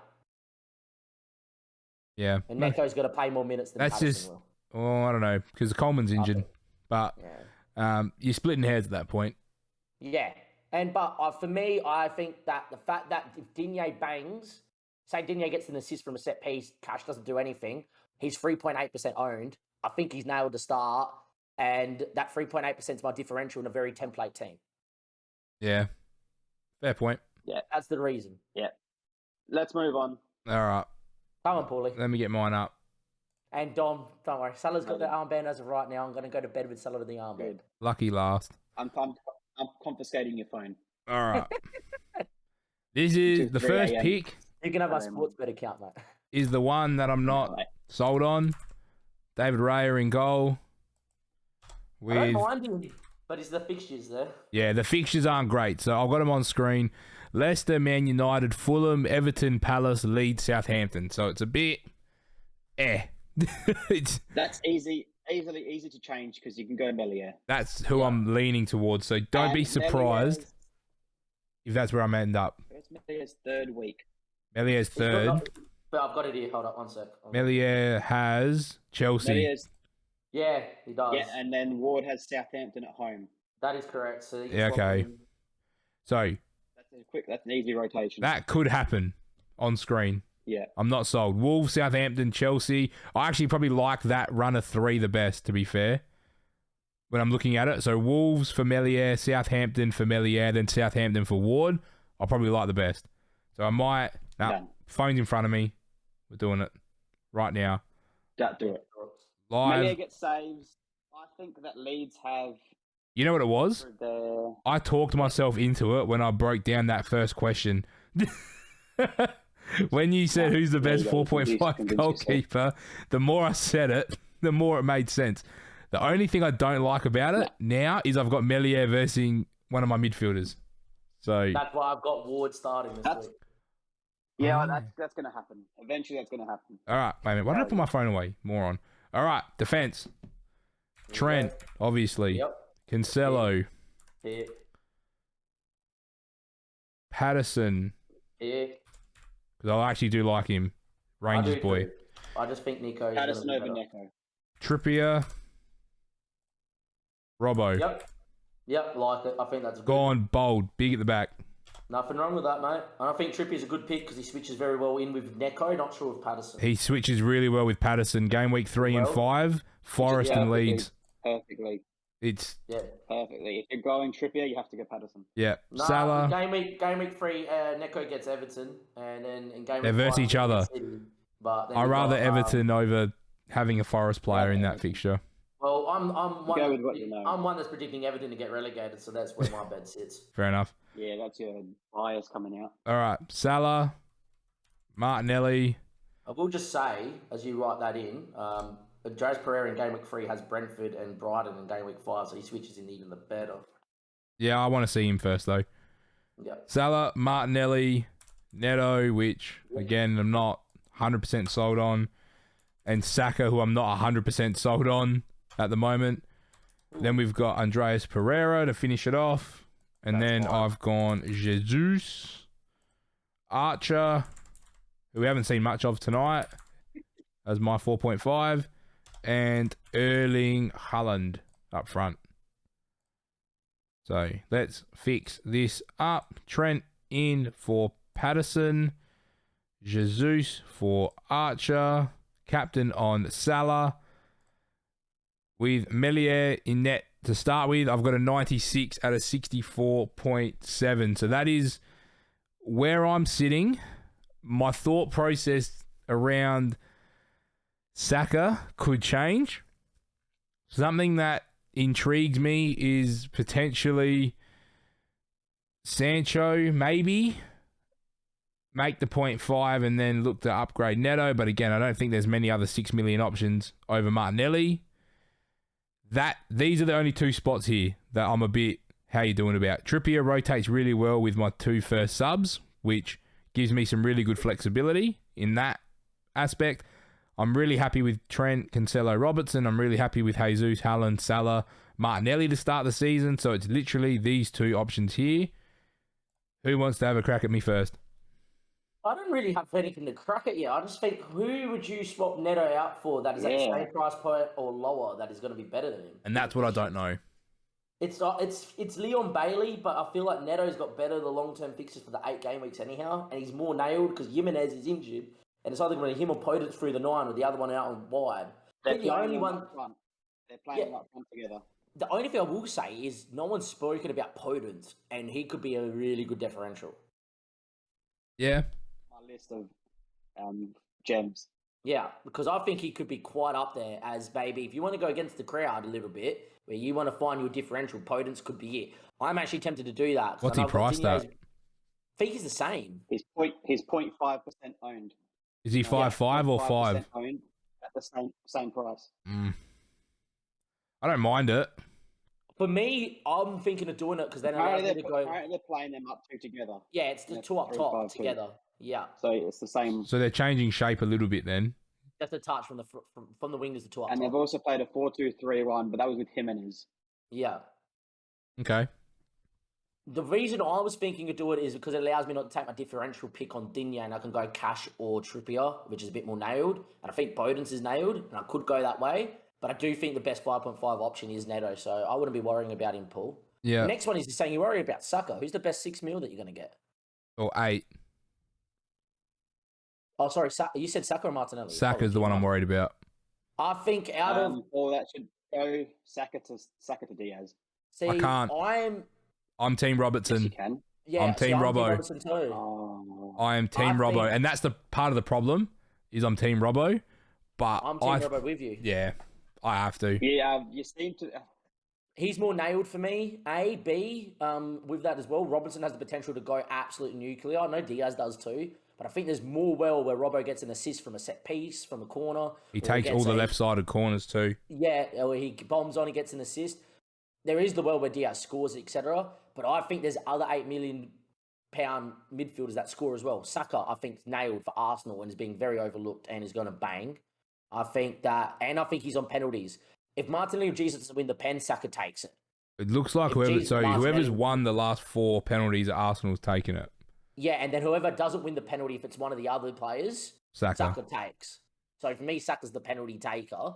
Yeah. And Neco's got to play more minutes than Patterson will. Oh, I don't know, because Coleman's injured. But you're splitting hairs at that point. Yeah. But for me, I think that the fact that if Digne bangs, say Digne gets an assist from a set piece, Cash doesn't do anything, he's 3.8% owned. I think he's nailed the start, and that 3.8% is my differential in a very template team. Yeah. Fair point. Yeah. That's the reason. Yeah. Let's move on. All right. Come on, Paulie. Let me get mine up. And Dom, don't worry. Salah's got the armband as of right now. I'm going to go to bed with Salah with the armband. Good. Lucky last. I'm confiscating your phone. All right. This is the first pick. You can have my sports bet account, mate. Is the one that I'm not sold on. David Raya in goal. I don't mind him, but is the fixtures there? Yeah, the fixtures aren't great, so I've got them on screen. Leicester, Man United, Fulham, Everton, Palace, Leeds, Southampton. So it's a bit That's easily easy to change because you can go Melier. That's who I'm leaning towards. So don't be surprised if that's where I'm end up. It's Melier's 3rd week. Melier's 3rd. But I've got it here. Hold up 1 sec. Melier has Chelsea. Yeah, he does. Yeah, and then Ward has Southampton at home. That is correct. So okay. So that's an easy rotation. That could happen on screen. Yeah. I'm not sold. Wolves, Southampton, Chelsea. I actually probably like that run of 3 the best, to be fair. when I'm looking at it. So Wolves for Melier, Southampton for Melier, then Southampton for Ward. I'll probably like the best. So I might. Now, phone's in front of me. We're doing it right now. Don't do it. Live. Melier gets saves. I think that Leeds have. You know what it was? I talked myself into it when I broke down that first question. When you said who's the best 4.5 goalkeeper, the more I said it, the more it made sense. The only thing I don't like about it now is I've got Melier versus one of my midfielders. So that's why I've got Ward starting this week. Yeah, that's going to happen. Eventually, that's going to happen. All right, wait a minute. Why did I put my phone away? Moron. All right, defense. Trent, obviously. Yep. Cancelo. Yeah. Patterson. Yeah. Because I actually do like him. Rangers boy. Too. I just think Nico. Patterson over Neco. Trippier. Robbo. Yep, like it. I think that's good. Gone bold. Big at the back. Nothing wrong with that, mate. And I think Trippier's a good pick because he switches very well in with Neco. Not sure with Patterson. He switches really well with Patterson. Game week 3 and 5. Forest and Leeds. Perfectly. Perfectly. If you're going Trippier, you have to get Patterson. Yeah. Salah. Game week 3, Neco gets Everton, and then in game they week verse 5, each other. City. But I'd rather Everton over having a Forest player in that fixture. Well, I'm one that's predicting Everton to get relegated, so that's where my bet sits. Fair enough. Yeah, that's your bias coming out. All right. Salah. Martinelli. I will just say, as you write that in, Andreas Pereira in game week 3 has Brentford and Brighton in game week 5, so he switches in even the better. Yeah, I want to see him first, though. Yeah. Salah, Martinelli, Neto, which, again, I'm not 100% sold on, and Saka, who I'm not 100% sold on at the moment. Then we've got Andreas Pereira to finish it off. And then I've gone Jesus, Archer, who we haven't seen much of tonight, as my 4.5, and Erling Haaland up front. So let's fix this up. Trent in for Patterson, Jesus for Archer, captain on Salah, with Melier in net to start with. I've got a 96 out of 64.7. So that is where I'm sitting. My thought process around Saka could change. Something that intrigues me is potentially Sancho, maybe make the 0.5 and then look to upgrade Neto. But again, I don't think there's many other 6 million options over Martinelli. These are the only two spots here that I'm a bit how you doing about. Trippier rotates really well with my 2 first subs, which gives me some really good flexibility in that aspect. I'm really happy with Trent, Cancelo, Robertson. I'm really happy with Jesus, Haaland, Salah, Martinelli to start the season. So it's literally these 2 options here. Who wants to have a crack at me first? I don't really have anything to crack at yet. I just think, who would you swap Neto out for that is at the same price point or lower that is going to be better than him? And that's what I don't know. It's Leon Bailey, but I feel like Neto's got better the long-term fixes for the 8 game weeks anyhow, and he's more nailed because Jimenez is injured, and it's either going to be him or Podence through the 9 or the other one out on wide. They're playing up front together. The only thing I will say is no one's spoken about Podence, and he could be a really good differential. Yeah. My list of gems. Yeah, because I think he could be quite up there as maybe if you want to go against the crowd a little bit, where you want to find your differential, Podence could be it. I'm actually tempted to do that. What's he priced at? I think he's the same. He's 0.5% owned. Is he 5.5 or 5? Owned at the same price. I don't mind it. For me, I'm thinking of doing it because then apparently they're playing them up 2 together. Yeah, it's the 2 up top together. Yeah. So it's the same. So they're changing shape a little bit then. Just a touch from the wingers to 2 up. And they've also played a 4-2-3-1, but that was with Jimenez. Yeah. Okay. The reason I was thinking of doing it is because it allows me not to take my differential pick on Digne and I can go Cash or Trippier, which is a bit more nailed. And I think Bodens is nailed, and I could go that way. But I do think the best 5.5 option is Neto, so I wouldn't be worrying about him, Paul. Yeah. The next one is saying you worry about Saka. Who's the best 6 mil that you're going to get? Or 8. Oh, sorry. You said Saka or Martinelli? Saka's the one I'm worried about. I think out of... Or that should Go Saka to Diaz. See, I can't. I'm Team Yes, Robertson. you can. I'm see, Team I'm Team Robbo. Robertson too. Oh, I am Team I Robbo, think- and that's the part of the problem. Is I'm Team Robbo, but I'm Team Robbo with you. Yeah, I have to. yeah. You seem to. He's more nailed for me. A, B, with that as well. Robinson has the potential to go absolute nuclear. I know Diaz does too, but I think there's more where Robbo gets an assist from a set piece, from a corner. He or takes all gets the a- left-sided corners too. Yeah, or he bombs on, he gets an assist. There is the world where Diaz scores, etc. But I think there's other £8 million midfielders that score as well. Saka, I think, nailed for Arsenal and is being very overlooked and is going to bang. I think he's on penalties. If Martinelli or Jesus doesn't win the pen, Saka takes it. It looks like If whoever's Martinelli- won the last 4 penalties at Arsenal's taken it. Yeah, and then whoever doesn't win the penalty, if it's one of the other players, Saka. takes. So for me, Saka's the penalty taker.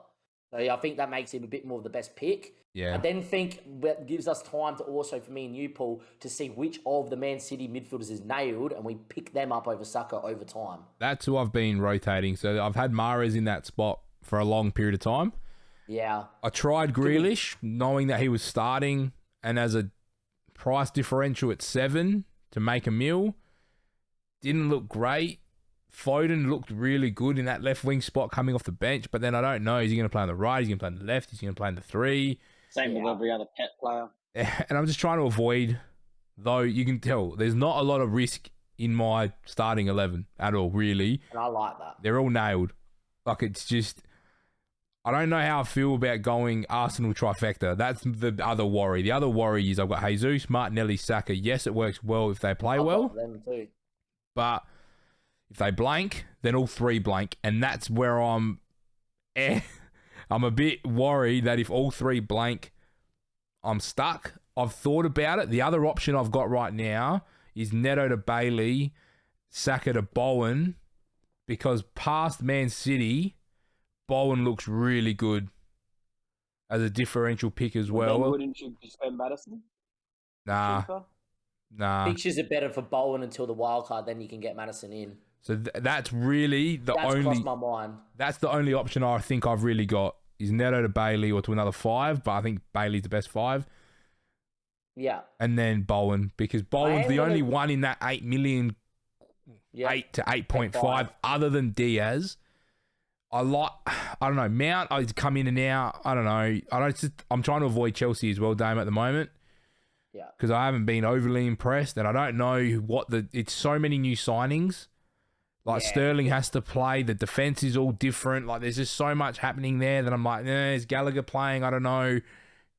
So I think that makes him a bit more of the best pick. Yeah. I then think that gives us time to also, for me and you, Paul, to see which of the Man City midfielders is nailed, and we pick them up over Saka over time. That's who I've been rotating. So I've had Mahrez in that spot for a long period of time. Yeah. I tried Grealish, knowing that he was starting, and as a price differential at 7 to make a meal, didn't look great. Foden looked really good in that left wing spot coming off the bench, but then I don't know. Is he going to play on the right? Is he going to play on the left? Is he going to play on the 3? Same with every other pet player. And I'm just trying to avoid, though you can tell there's not a lot of risk in my starting 11 at all, really. And I like that. They're all nailed. Like, it's just, I don't know how I feel about going Arsenal trifecta. That's the other worry. The other worry is I've got Jesus, Martinelli, Saka. Yes, it works well if they play well, Them too. but if they blank, then all 3 blank. And that's where I'm a bit worried that if all 3 blank, I'm stuck. I've thought about it. The other option I've got right now is Neto to Bailey, Saka to Bowen, because past Man City, Bowen looks really good as a differential pick as well. Then wouldn't you spend Madison? Nah. Cheaper? Nah. Pictures are better for Bowen until the wild card, then you can get Madison in. So that's really the That's only. crossed my mind. That's the only option I think I've really got is Neto to Bailey or to another 5, but I think Bailey's the best 5. Yeah. And then Bowen, because Bowen's the only one in that 8 million, Yeah. 8 to 8.5, 8.5. other than Diaz. I don't know, Mount, I come in and out. I don't know. I'm trying to avoid Chelsea as well, Dame, at the moment. Yeah. Because I haven't been overly impressed, and I don't know it's so many new signings. Like, Yeah. Sterling has to play. The defense is all different. Like, there's just so much happening there that I'm like, is Gallagher playing? I don't know.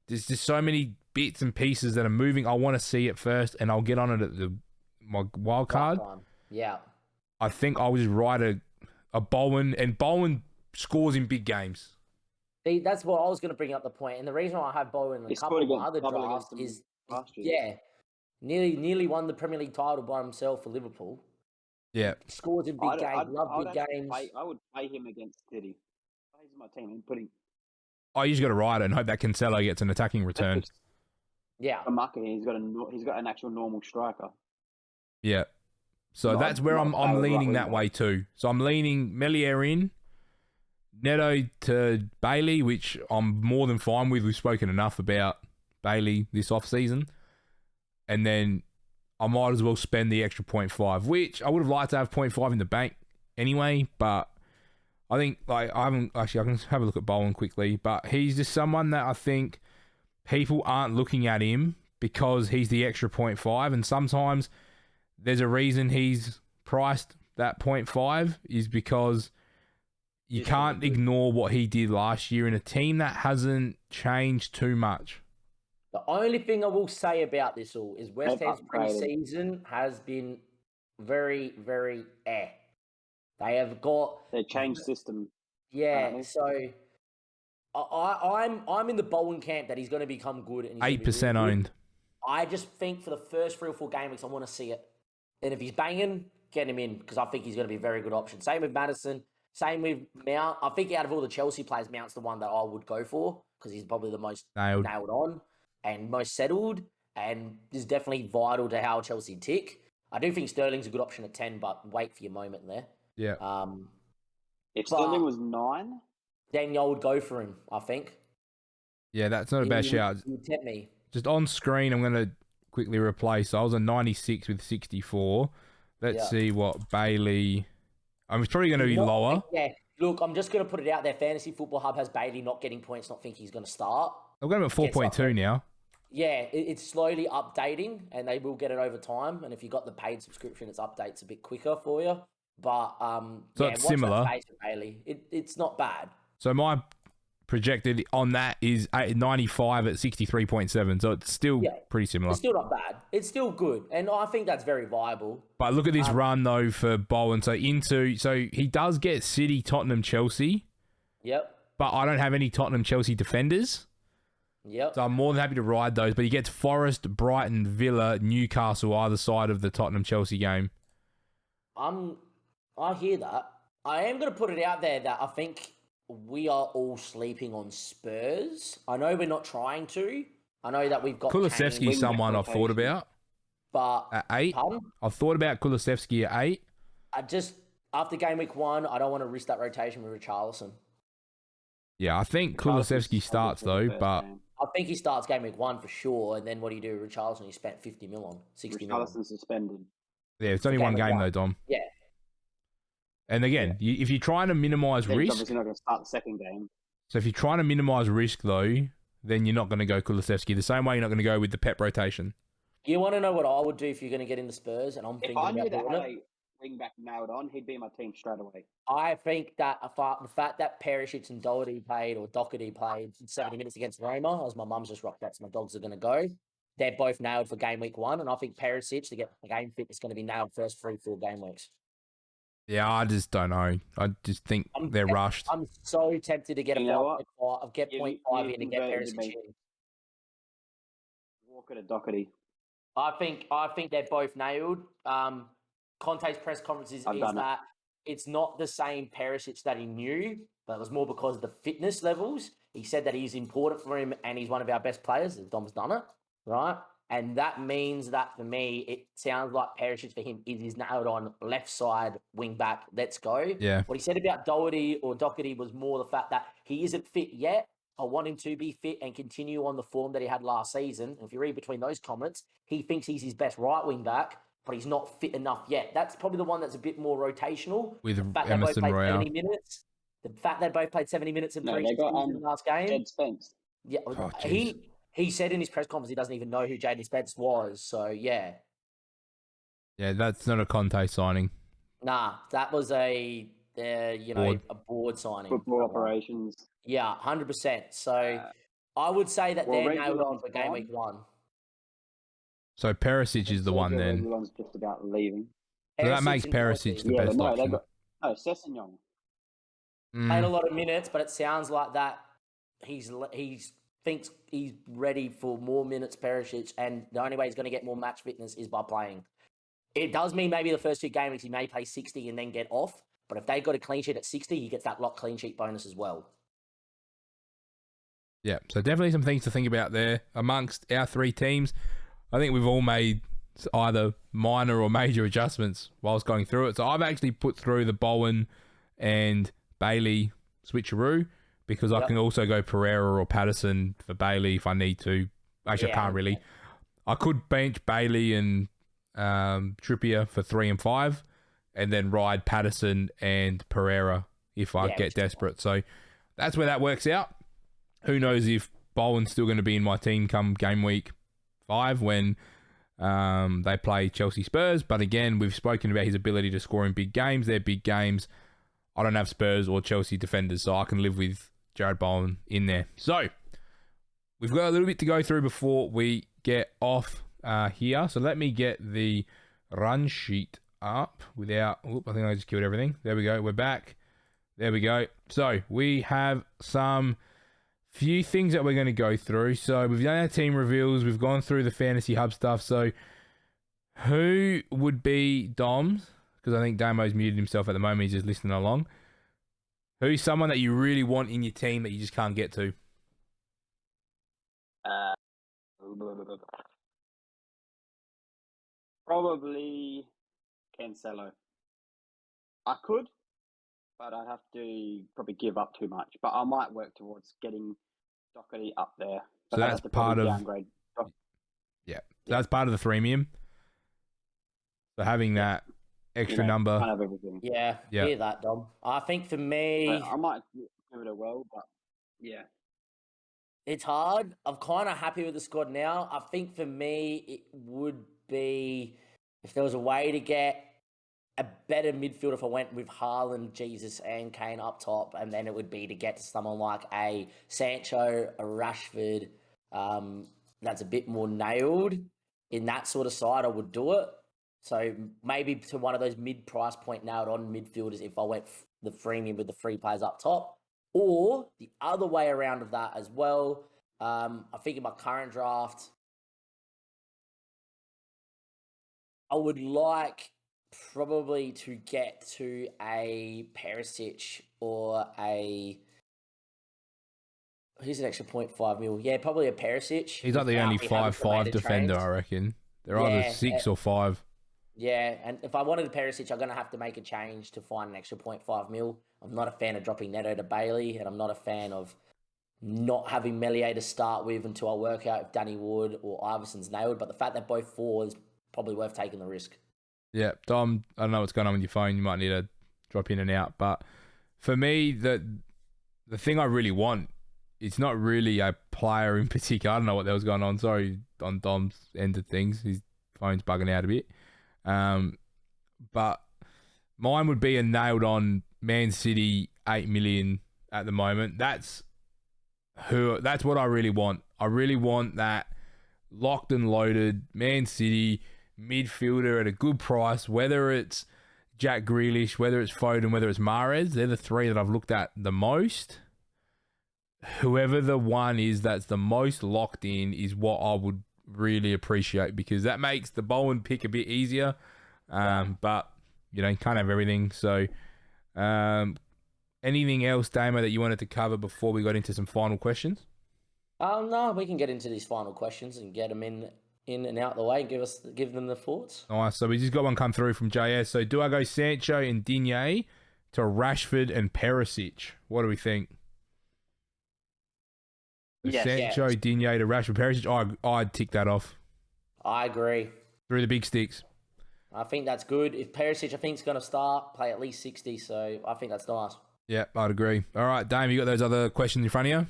There's just so many bits and pieces that are moving. I want to see it first, and I'll get on it at my wild card. Yeah. I think I'll just write a Bowen, and Bowen scores in big games. See, that's what I was going to bring up the point. And the reason why I have Bowen in a He's couple of my scored other double drafts against is, them last year. nearly won the Premier League title by himself for Liverpool. Yeah. Scores in big games, love big games. I would play him against City. He's my team. I'm putting Oh, you just got to ride it and hope that Cancelo gets an attacking return. Yeah. a mucker. He's got an actual normal striker. Yeah. So that's where I'm leaning that way too. So I'm leaning Melier in, Neto to Bailey, which I'm more than fine with. We've spoken enough about Bailey this off-season. And then I might as well spend the extra 0.5, which I would have liked to have 0.5 in the bank anyway, but I think, like, I can have a look at Bowen quickly, but he's just someone that I think people aren't looking at him because he's the extra 0.5, and sometimes there's a reason he's priced that 0.5 is because you can't ignore what he did last year in a team that hasn't changed too much. The only thing I will say about this all is West They've Ham's upgraded. pre-season has been very, very They have got They changed system. yeah. apparently. So I'm in the Bowen camp that he's going to become good and he's gonna be 8% really good. owned. I just think for the first 3 or 4 game weeks I want to see it. And if he's banging, get him in because I think he's going to be a very good option. Same with Madison. Same with Mount. I think out of all the Chelsea players, Mount's the one that I would go for because he's probably the most Nailed. nailed on and most settled and is definitely vital to how Chelsea tick. I do think Sterling's a good option at 10, but wait for your moment there. Yeah. If But- Sterling was 9, Then I would go for him, I think. Yeah, that's not a bad shout. You tempt me. Just on screen, I'm going to quickly replace. I was on 96 with 64. Let's see what Bailey... it's probably going to be lower. Yeah, look, I'm just going to put it out there. Fantasy Football Hub has Bailey not getting points, not think he's going to start. I've got him at 4.2 now. Yeah, it's slowly updating, and they will get it over time. And if you got the paid subscription, it updates a bit quicker for you. But so it's similar. Bailey, it's not bad. So my projected on that is 95 at 63.7. So it's still pretty similar. It's still not bad. It's still good, and I think that's very viable. But look at this run though for Bowen. So he does get City, Tottenham, Chelsea. Yep. But I don't have any Tottenham, Chelsea defenders. Yep. So I'm more than happy to ride those. But he gets Forest, Brighton, Villa, Newcastle either side of the Tottenham, Chelsea game. I hear that. I am going to put it out there that I think we are all sleeping on Spurs. I know we're not trying to. I know that we've got Kulusevski, someone I've thought about. But at 8. Pardon? I've thought about Kulusevski at 8. After game week 1, I don't want to risk that rotation with Richarlison. Yeah, I think Kulusevski starts though, but I think he starts game week 1 for sure. And then what do you do with Richarlison? You spent 50 mil on 60 mil. Richarlison suspended. Yeah, it's only one game though, Dom. Yeah. And again, if you're trying to minimise risk, he's obviously not going to start the second game. So if you're trying to minimise risk though, then you're not going to go Kulusevski. The same way you're not going to go with the Pep rotation. You want to know what I would do if you're going to get into Spurs? And I'm thinking about doing it. If I knew that wing back nailed on, he'd be in my team straight away. I think that the fact that Perisic and Doherty played 70 minutes against Roma, as my mum's just rocked that, so my dogs are going to go. They're both nailed for game week 1, and I think Perisic to get the game fit is going to be nailed first 3-4 game weeks. Yeah, I just don't know. I just think they're rushed. I'm so tempted to get a 0.5 in and get Perisic in. Walker to Doherty. I think they're both nailed. Conte's press conferences is that it's not the same Perisic that he knew, but it was more because of the fitness levels. He said that he's important for him and he's one of our best players. Dom's done it, right? And that means that for me, it sounds like Perisic for him is nailed on left side wing back. Let's go. Yeah. What he said about Doherty was more the fact that he isn't fit yet. I want him to be fit and continue on the form that he had last season. And if you read between those comments, he thinks he's his best right wing back, but he's not fit enough yet. That's probably the one that's a bit more rotational. With the fact Emerson they both played Royale. 70 minutes. The fact they both played 70 minutes in the last game. Jed Spence. Yeah, he said in his press conference he doesn't even know who Jaden Spence was. So, yeah. Yeah, that's not a Conte signing. Nah, that was a board signing. Football operations. Yeah, 100%. So, I would say that they're nailed on for game week 1. So, Perisic is the one then. Everyone's just about leaving. So that makes Perisic the best option. Sessegnon. Played a lot of minutes, but it sounds like that he thinks he's ready for more minutes, Perisic, and the only way he's going to get more match fitness is by playing. It does mean maybe the first 2 game weeks he may play 60 and then get off, but if they got a clean sheet at 60, he gets that lock clean sheet bonus as well. Yeah, so definitely some things to think about there. Amongst our 3 teams, I think we've all made either minor or major adjustments whilst going through it. So I've actually put through the Bowen and Bailey switcheroo because I can also go Pereira or Patterson for Bailey if I need to. Actually, I can't really. I could bench Bailey and Trippier for 3 and 5 and then ride Patterson and Pereira if I get desperate. So that's where that works out. Who knows if Bowen's still going to be in my team come game week 5 when they play Chelsea Spurs. But again, we've spoken about his ability to score in big games. They're big games. I don't have Spurs or Chelsea defenders, so I can live with Jared Bowen in there. So we've got a little bit to go through before we get off here. So let me get the run sheet up without... I think I just killed everything. There we go. We're back. There we go. So we have some... few things that we're going to go through. So we've done our team reveals. We've gone through the Fantasy Hub stuff. So who would be Dom's? Because I think Damo's muted himself at the moment. He's just listening along. Who's someone that you really want in your team that you just can't get to? Probably Cancelo. I could, but I'd have to probably give up too much. But I might work towards getting Doherty up there. So But they'd that's have to part probably of downgrade. yeah. So that's part of the freemium. So having that extra number. Kind of everything. Yeah, Yeah. hear that, Dom. I think for me, I might give it a whirl, but yeah. it's hard. I'm kind of happy with the squad now. I think for me, it would be if there was a way to get a better midfield if I went with Haaland, Jesus, and Kane up top, and then it would be to get to someone like a Sancho, a Rashford, that's a bit more nailed in that sort of side. I would do it. So maybe to one of those mid-price point nailed on midfielders if I went the freemium with the free players up top, or the other way around of that as well. I think in my current draft, I would like probably to get to a Perisic or a who's an extra 0.5 mil. Yeah, probably a Perisic. He's like the only 5'5" defender, I reckon. They're either 6 or 5. Yeah, and if I wanted a Perisic, I'm going to have to make a change to find an extra 0.5 mil. I'm not a fan of dropping Neto to Bailey, and I'm not a fan of not having Melier to start with until I work out if Danny Wood or Iverson's nailed. But the fact that both 4 is probably worth taking the risk. Yeah, Dom, I don't know what's going on with your phone. You might need to drop in and out. But for me, the thing I really want, it's not really a player in particular. I don't know what the hell's going on. Sorry, on Dom's end of things. His phone's bugging out a bit. But mine would be a nailed on Man City 8 million at the moment. That's what I really want. I really want that locked and loaded Man City midfielder at a good price, whether it's Jack Grealish, whether it's Foden, whether it's Mahrez. They're the 3 that I've looked at the most. Whoever the one is that's the most locked in is what I would really appreciate, because that makes the Bowen pick a bit easier. But you can't have everything. So anything else, Damo, that you wanted to cover before we got into some final questions? No, we can get into these final questions and get them in and out the way and give them the thoughts. Nice. So we just got one come through from JS. So do I go Sancho and Digne to Rashford and Perisic? What do we think? Sancho, Digne to Rashford, Perisic. I'd tick that off. I agree. Through the big sticks. I think that's good. If Perisic, I think, is going to start, play at least 60, so I think that's nice. Yeah, I'd agree. All right, Dame, you got those other questions in front of you?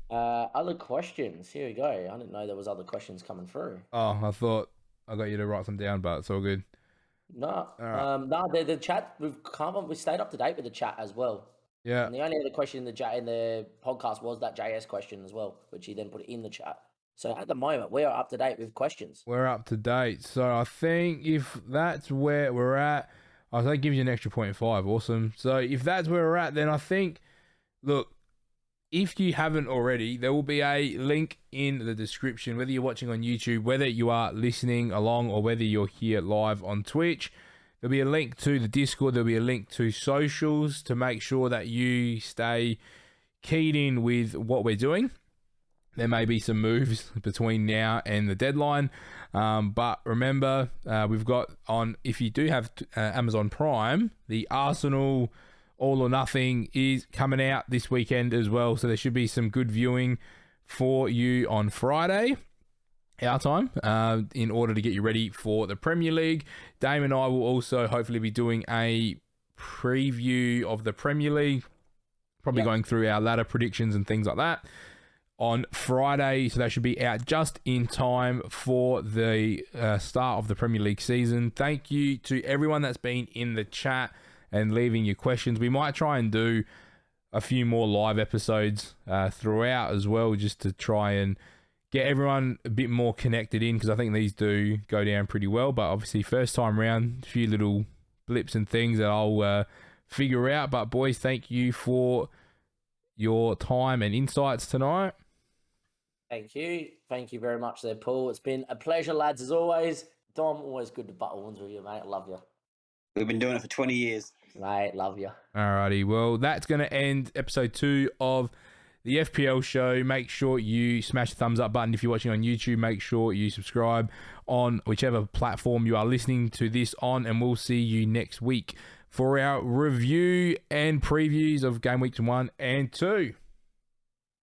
Other questions. Here we go. I didn't know there was other questions coming through. Oh, I thought I got you to write them down, but it's all good. No. Right. No, the chat, we stayed up to date with the chat as well. Yeah. And the only other question in the podcast was that JS question as well, which he then put in the chat. So at the moment, we are up to date with questions. We're up to date. So I think if that's where we're at, I think gives you an extra 0.5. Awesome. So if that's where we're at, then I think, look, if you haven't already, there will be a link in the description, whether you're watching on YouTube, whether you are listening along, or whether you're here live on Twitch. There'll be a link to the Discord. There'll be a link to socials to make sure that you stay keyed in with what we're doing. There may be some moves between now and the deadline. But remember, we've got on, if you do have Amazon Prime, the Arsenal All or Nothing is coming out this weekend as well. So there should be some good viewing for you on Friday, our time, in order to get you ready for the Premier League. Dame and I will also hopefully be doing a preview of the Premier League, probably going through our ladder predictions and things like that on Friday. So that should be out just in time for the start of the Premier League season. Thank you to everyone that's been in the chat and leaving your questions. We might try and do a few more live episodes throughout as well, just to try and get everyone a bit more connected in, because I think these do go down pretty well. But obviously, first time round, a few little blips and things that I'll figure out. But boys, thank you for your time and insights tonight. Thank you. Thank you very much there, Paul. It's been a pleasure, lads, as always. Dom, always good to butt horns with you, mate. I love you. We've been doing it for 20 years. Mate, love you. Alrighty, well, that's going to end episode 2 of the FPL show. Make sure you smash the thumbs up button if you're watching on YouTube. Make sure you subscribe on whichever platform you are listening to this on, and we'll see you next week for our review and previews of game weeks 1 and 2.